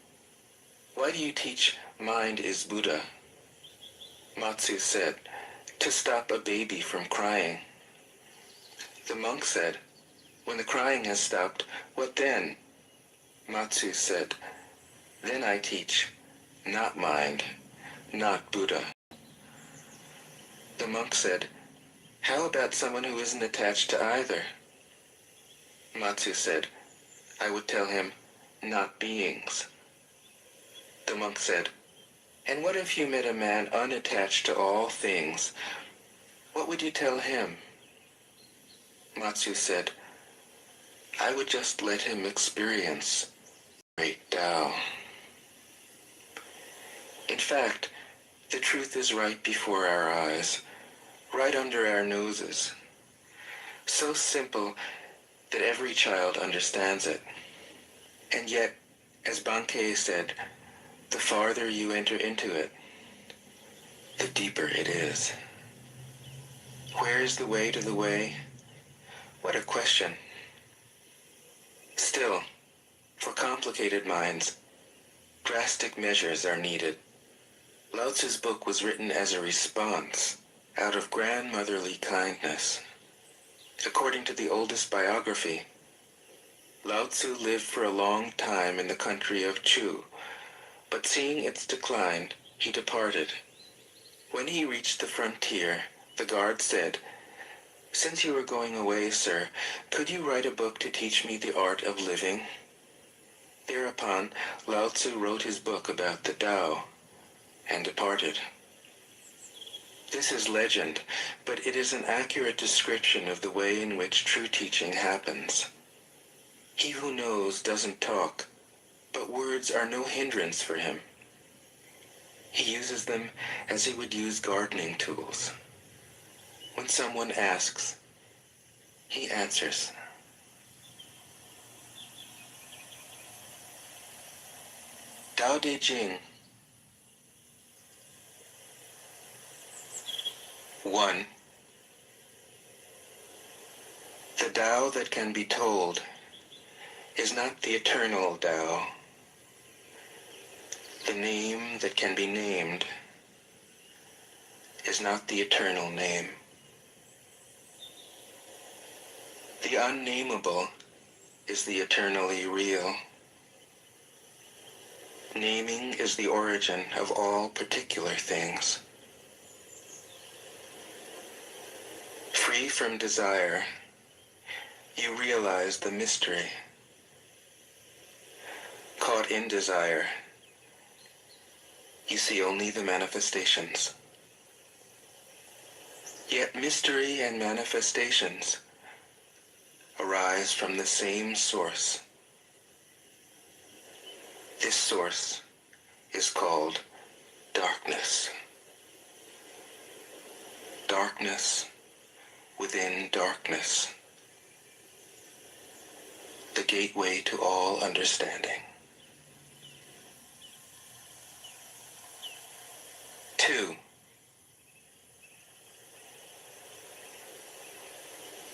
"Why do you teach mind is Buddha?" Matsu said, "To stop a baby from crying." The monk said, "When the crying has stopped, what then?" Matsu said, "Then I teach, not mind, not Buddha." The monk said, "How about someone who isn't attached to either?" Matsu said, "I would tell him, not beings." The monk said, "And what if you met a man unattached to all things? What would you tell him?" Matsu said, "I would just let him experience great Tao." In fact, the truth is right before our eyes, right under our noses. So simple that every child understands it. And yet, as Bankei said, the farther you enter into it, the deeper it is. Where is the way to the way? What a question. Still, for complicated minds, drastic measures are needed. Lao Tzu's book was written as a response, out of grandmotherly kindness. According to the oldest biography, Lao Tzu lived for a long time in the country of Chu, but seeing its decline, he departed. When he reached the frontier, the guard said, "Since you are going away, sir, could you write a book to teach me the art of living?" Thereupon, Lao Tzu wrote his book about the Tao and departed. This is legend, but it is an accurate description of the way in which true teaching happens. He who knows doesn't talk, but words are no hindrance for him. He uses them as he would use gardening tools. When someone asks, he answers. Tao Te Ching. 1. The Tao that can be told is not the eternal Tao. The name that can be named is not the eternal name. The unnameable is the eternally real. Naming is the origin of all particular things. Free from desire, you realize the mystery. Caught in desire, you see only the manifestations. Yet mystery and manifestations arise from the same source. This source is called darkness. Darkness within darkness. The gateway to all understanding. 2.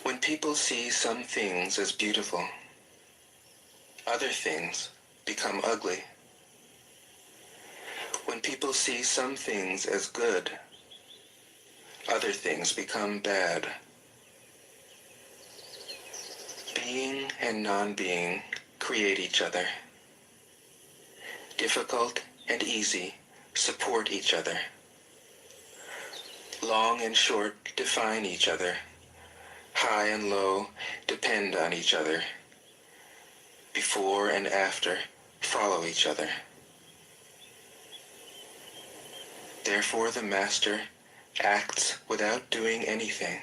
When people see some things as beautiful, other things become ugly. When people see some things as good, other things become bad. Being and non-being create each other. Difficult and easy support each other. Long and short define each other. High and low depend on each other. Before and after follow each other. Therefore the Master acts without doing anything.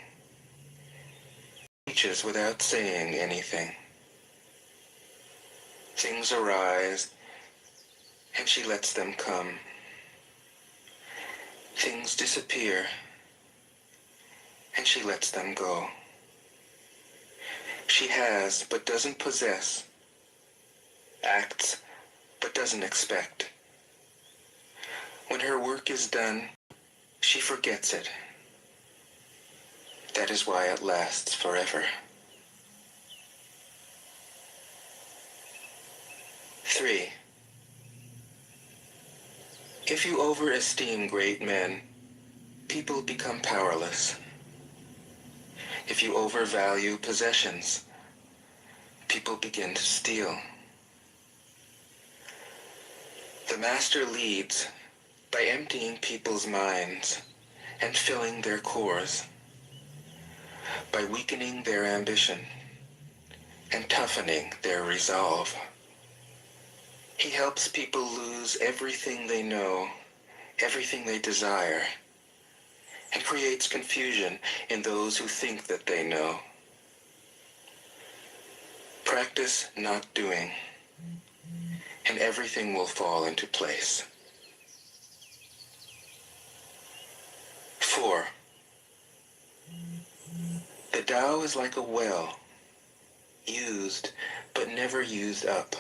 Teaches without saying anything. Things arise, and she lets them come. Things disappear, and she lets them go. She has but doesn't possess, acts but doesn't expect. When her work is done, she forgets it. That is why it lasts forever. 3. If you overesteem great men, people become powerless. If you overvalue possessions, people begin to steal. The Master leads by emptying people's minds and filling their cores, by weakening their ambition and toughening their resolve. He helps people lose everything they know, everything they desire, and creates confusion in those who think that they know. Practice not doing, and everything will fall into place. 4. The Tao is like a well, used but never used up.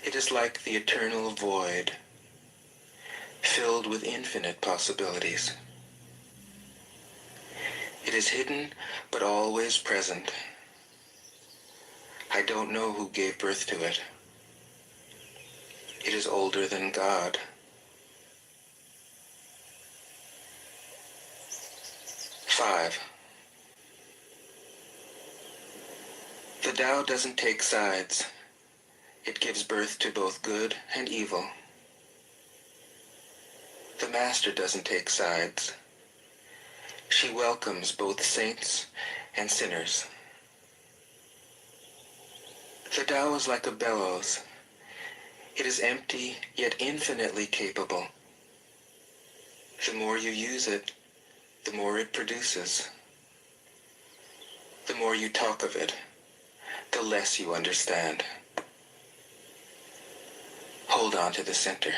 It is like the eternal void, filled with infinite possibilities. It is hidden but always present. I don't know who gave birth to it. It is older than God. 5. The Tao doesn't take sides. It gives birth to both good and evil. The Master doesn't take sides. She welcomes both saints and sinners. The Tao is like a bellows. It is empty, yet infinitely capable. The more you use it, the more it produces. The more you talk of it, the less you understand. Hold on to the center.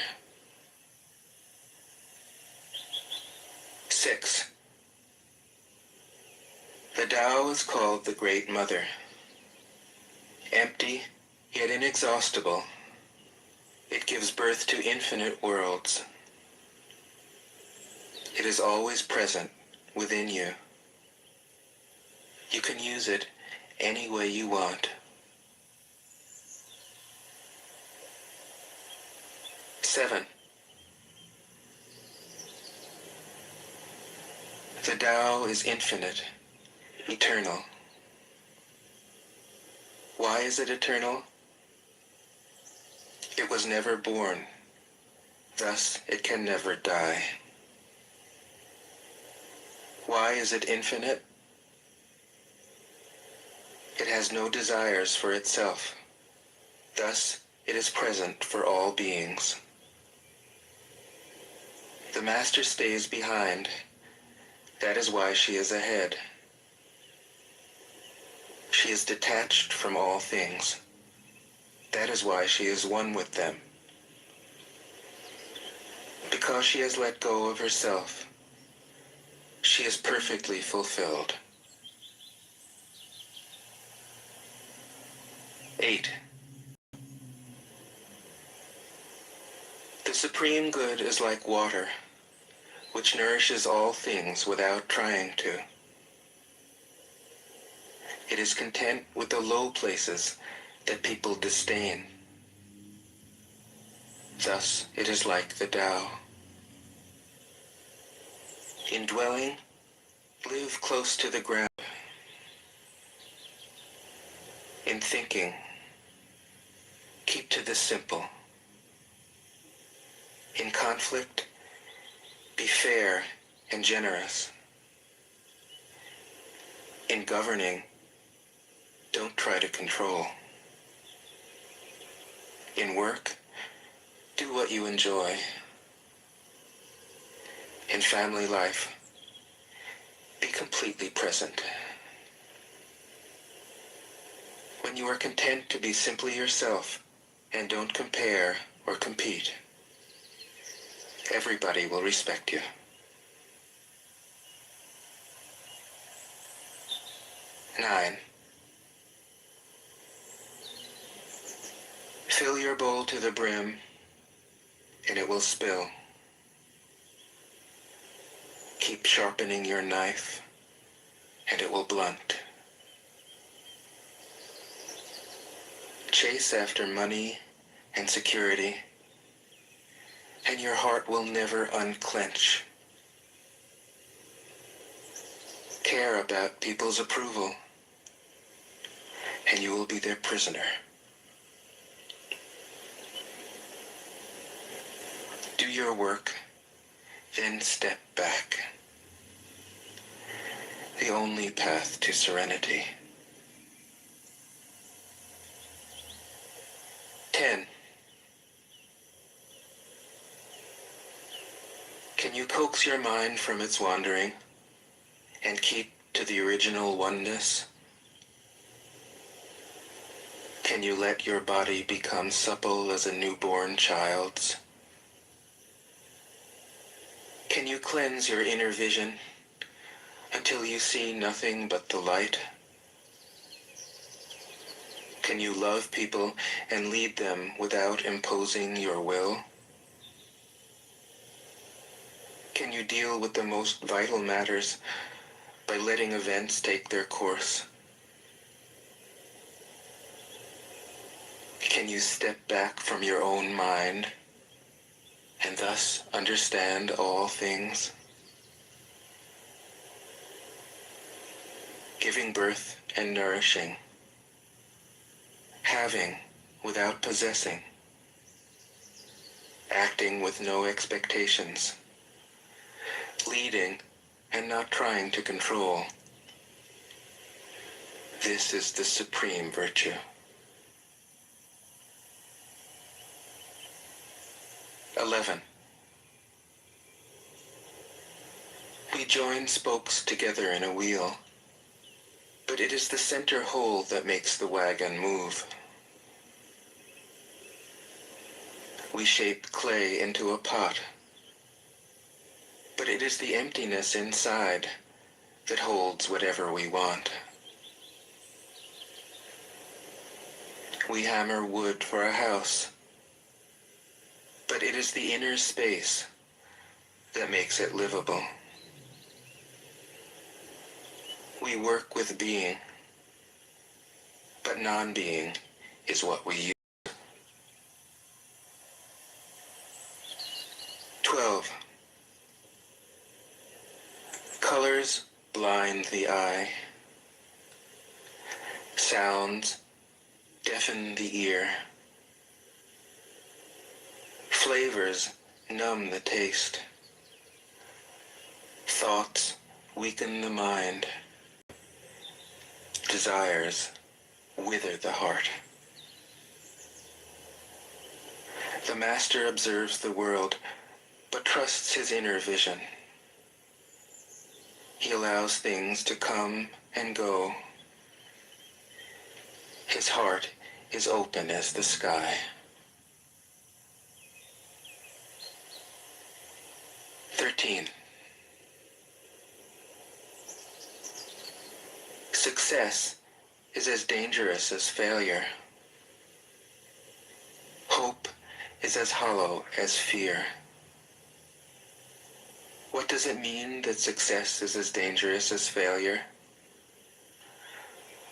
6. The Tao is called the Great Mother. Empty, yet inexhaustible, it gives birth to infinite worlds. It is always present within you. You can use it any way you want. 7. The Tao is infinite, eternal. Why is it eternal? It was never born, thus it can never die. Why is it infinite? It has no desires for itself, thus it is present for all beings. The Master stays behind, that is why she is ahead. She is detached from all things. That is why she is one with them. Because she has let go of herself, she is perfectly fulfilled. 8. The Supreme Good is like water, which nourishes all things without trying to. It is content with the low places that people disdain. Thus it is like the Tao. In dwelling, live close to the ground. In thinking, keep to the simple. In conflict, be fair and generous. In governing, don't try to control. In work, do what you enjoy. In family life, be completely present. When you are content to be simply yourself and don't compare or compete, everybody will respect you. 9. Fill your bowl to the brim, and it will spill. Keep sharpening your knife, and it will blunt. Chase after money and security, and your heart will never unclench. Care about people's approval, and you will be their prisoner. Do your work, then step back. The only path to serenity. 10. Can you coax your mind from its wandering and keep to the original oneness? Can you let your body become supple as a newborn child's? Can you cleanse your inner vision until you see nothing but the light? Can you love people and lead them without imposing your will? Can you deal with the most vital matters by letting events take their course? Can you step back from your own mind and thus understand all things? Giving birth and nourishing, having without possessing, acting with no expectations, leading and not trying to control. This is the supreme virtue. 11. We join spokes together in a wheel, but it is the center hole that makes the wagon move. We shape clay into a pot, but it is the emptiness inside that holds whatever we want. We hammer wood for a house, but it is the inner space that makes it livable. We work with being, but non-being is what we use. 12. Colors blind the eye. Sounds deafen the ear. Flavors numb the taste. Thoughts weaken the mind. Desires wither the heart. The master observes the world, but trusts his inner vision. He allows things to come and go. His heart is open as the sky. 13. Success is as dangerous as failure. Hope is as hollow as fear. What does it mean that success is as dangerous as failure?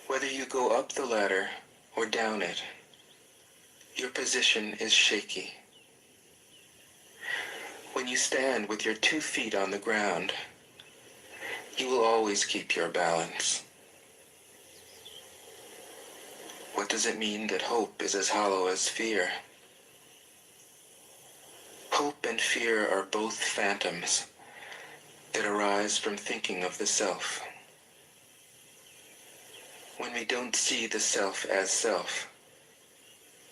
Whether you go up the ladder or down it, your position is shaky. When you stand with your 2 feet on the ground, you will always keep your balance. What does it mean that hope is as hollow as fear? Hope and fear are both phantoms that arise from thinking of the self. When we don't see the self as self,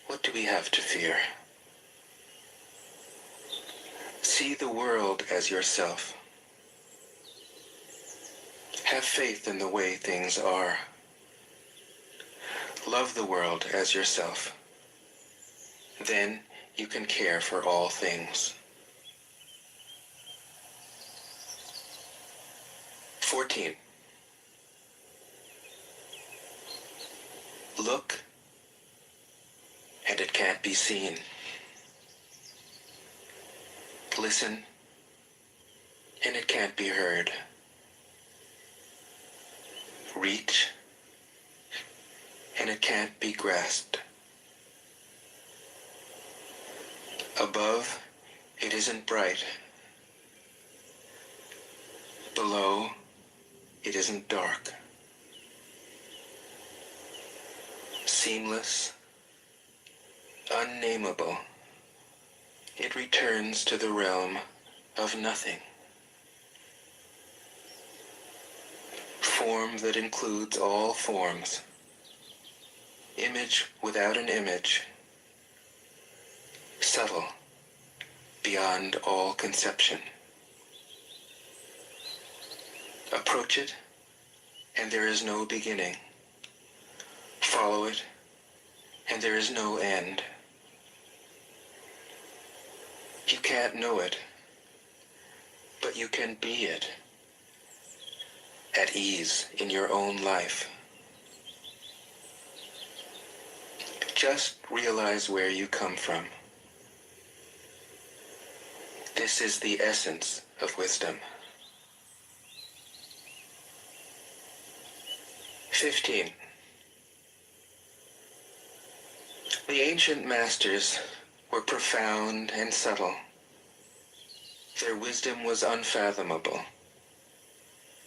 what do we have to fear? See the world as yourself. Have faith in the way things are. Love the world as yourself. Then you can care for all things. 14. Look, and it can't be seen. Listen, and it can't be heard. Reach, and it can't be grasped. Above, it isn't bright. Below, it isn't dark. Seamless, unnameable, it returns to the realm of nothing. Form that includes all forms. Image without an image. Subtle, beyond all conception. Approach it, and there is no beginning. Follow it, and there is no end. You can't know it, but you can be it, at ease in your own life. Just realize where you come from. This is the essence of wisdom. 15. The ancient masters were profound and subtle. Their wisdom was unfathomable.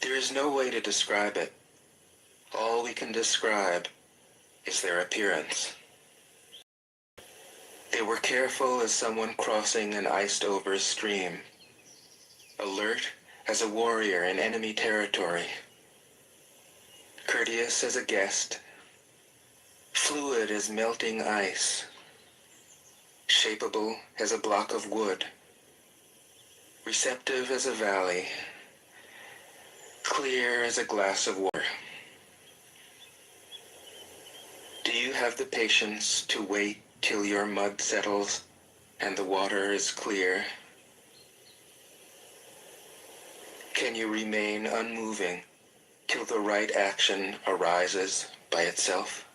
There is no way to describe it. All we can describe is their appearance. They were careful as someone crossing an iced-over stream, alert as a warrior in enemy territory, courteous as a guest, fluid as melting ice, shapeable as a block of wood, receptive as a valley, clear as a glass of water. Do you have the patience to wait till your mud settles and the water is clear? Can you remain unmoving till the right action arises by itself.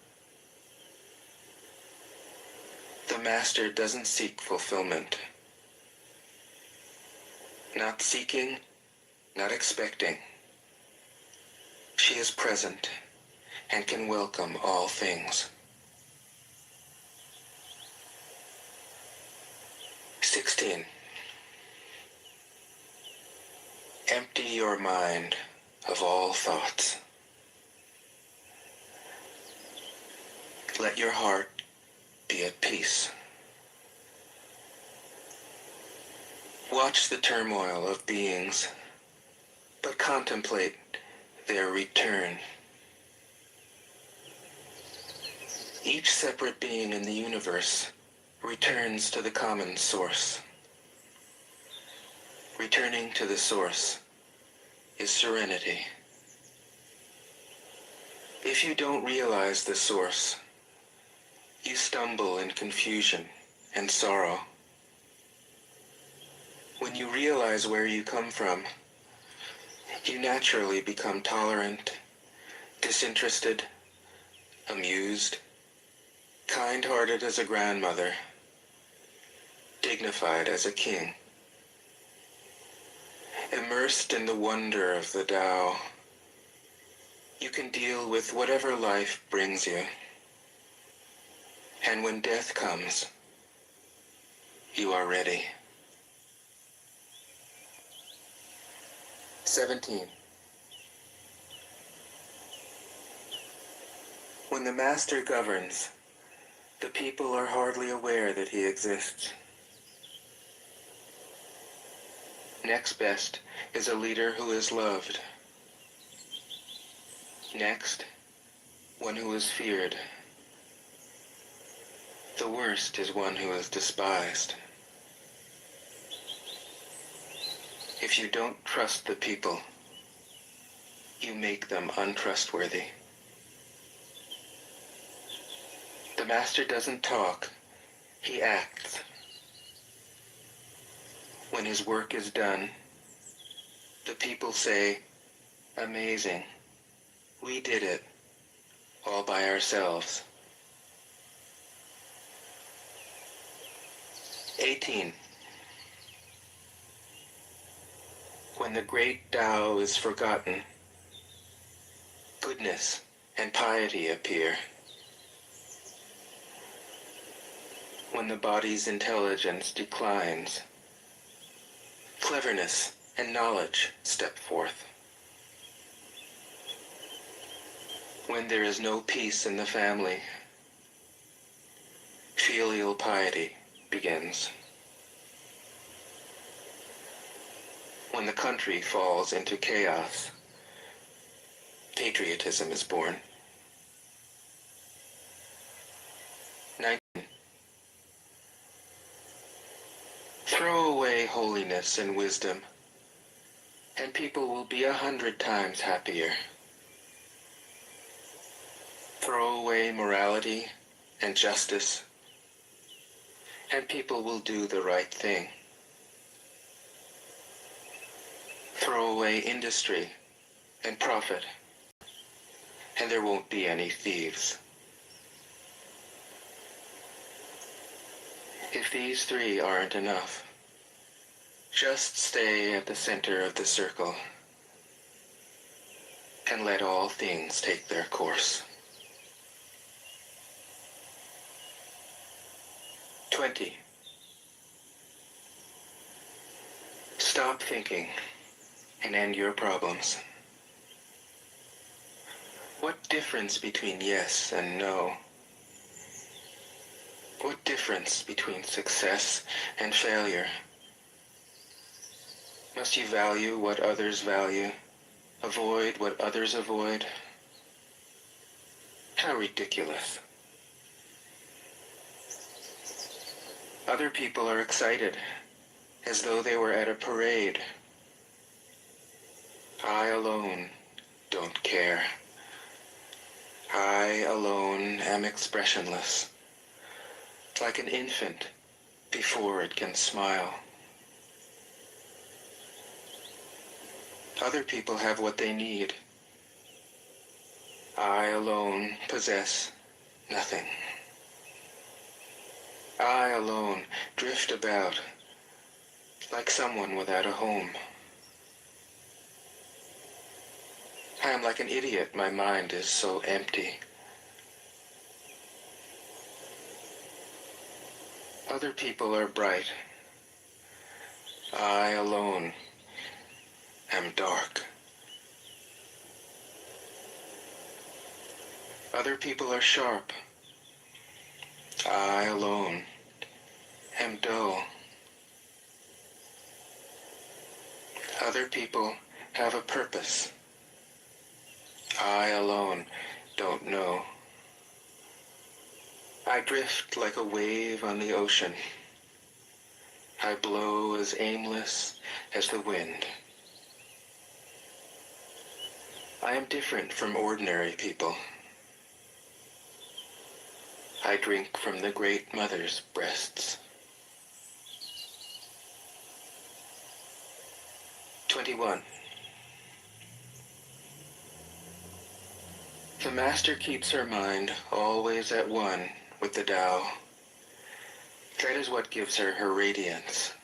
The master doesn't seek fulfillment. Not seeking, not expecting. She is present and can welcome all things. 16. Empty your mind of all thoughts. Let your heart be at peace. Watch the turmoil of beings, but contemplate their return. Each separate being in the universe returns to the common source. Returning to the source is serenity. If you don't realize the source, you stumble in confusion and sorrow. When you realize where you come from, you naturally become tolerant, disinterested, amused, kind-hearted as a grandmother, dignified as a king. Immersed in the wonder of the Tao, you can deal with whatever life brings you. And when death comes, you are ready. 17. When the master governs, the people are hardly aware that he exists. Next best is a leader who is loved. Next, one who is feared. The worst is one who is despised. If you don't trust the people, you make them untrustworthy. The master doesn't talk, he acts. When his work is done, the people say, "Amazing, we did it, all by ourselves." 18. When the great Tao is forgotten, goodness and piety appear. When the body's intelligence declines, cleverness and knowledge step forth. When there is no peace in the family, filial piety begins. When the country falls into chaos, patriotism is born. 19. Throw away holiness and wisdom, and people will be 100 times happier. Throw away morality and justice, and people will do the right thing. Throw away industry and profit, and there won't be any thieves. If these three aren't enough, just stay at the center of the circle and let all things take their course. 20. Stop thinking and end your problems. What difference between yes and no? What difference between success and failure? Must you value what others value, avoid what others avoid? How ridiculous. Other people are excited, as though they were at a parade. I alone don't care. I alone am expressionless, like an infant before it can smile. Other people have what they need, I alone possess nothing. I alone drift about like someone without a home. I am like an idiot, my mind is so empty. Other people are bright. I alone am dark. Other people are sharp. I alone am dull. Other people have a purpose. I alone don't know. I drift like a wave on the ocean. I blow as aimless as the wind. I am different from ordinary people. I drink from the great mother's breasts. 21. The master keeps her mind always at one with the Tao. That is what gives her her radiance.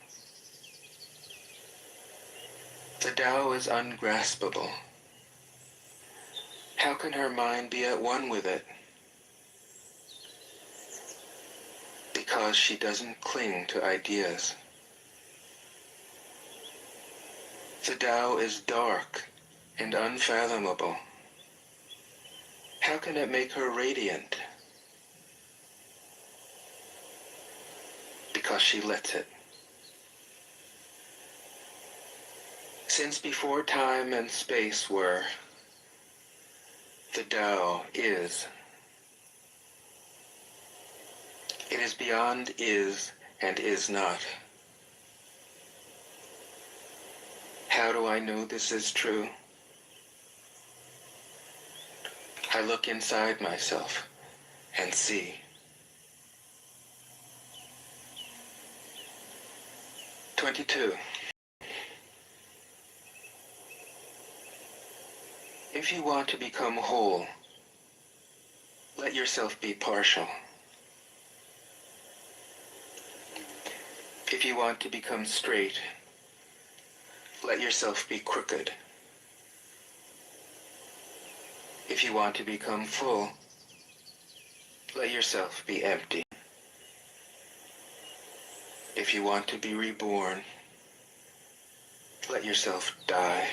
The Tao is ungraspable. How can her mind be at one with it? Because she doesn't cling to ideas. The Tao is dark and unfathomable. How can it make her radiant? Because she lets it. Since before time and space were, the Tao is. It is beyond is and is not. How do I know this is true? I look inside myself and see. 22. If you want to become whole, let yourself be partial. If you want to become straight, let yourself be crooked. If you want to become full, let yourself be empty. If you want to be reborn, let yourself die.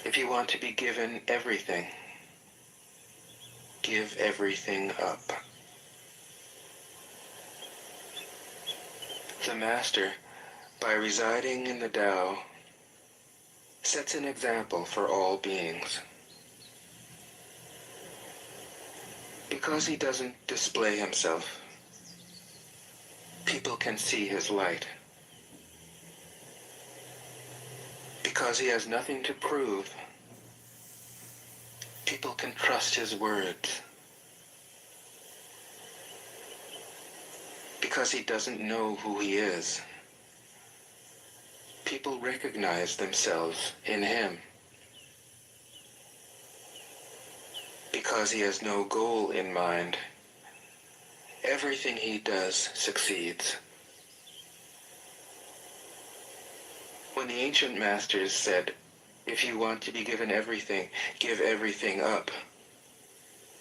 If you want to be given everything, give everything up. The Master, by residing in the Tao, sets an example for all beings. Because he doesn't display himself, people can see his light. Because he has nothing to prove, people can trust his words. Because he doesn't know who he is, people recognize themselves in him. Because he has no goal in mind, everything he does succeeds. When the ancient masters said, if you want to be given everything, give everything up,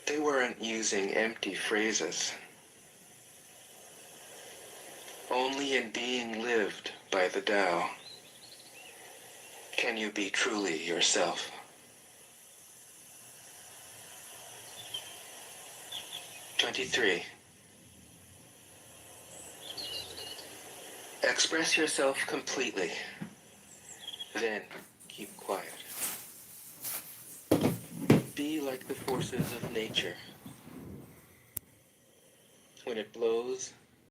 they weren't using empty phrases. Only in being lived by the Tao can you be truly yourself. 23. Express yourself completely, then keep quiet. Be like the forces of nature. When it blows,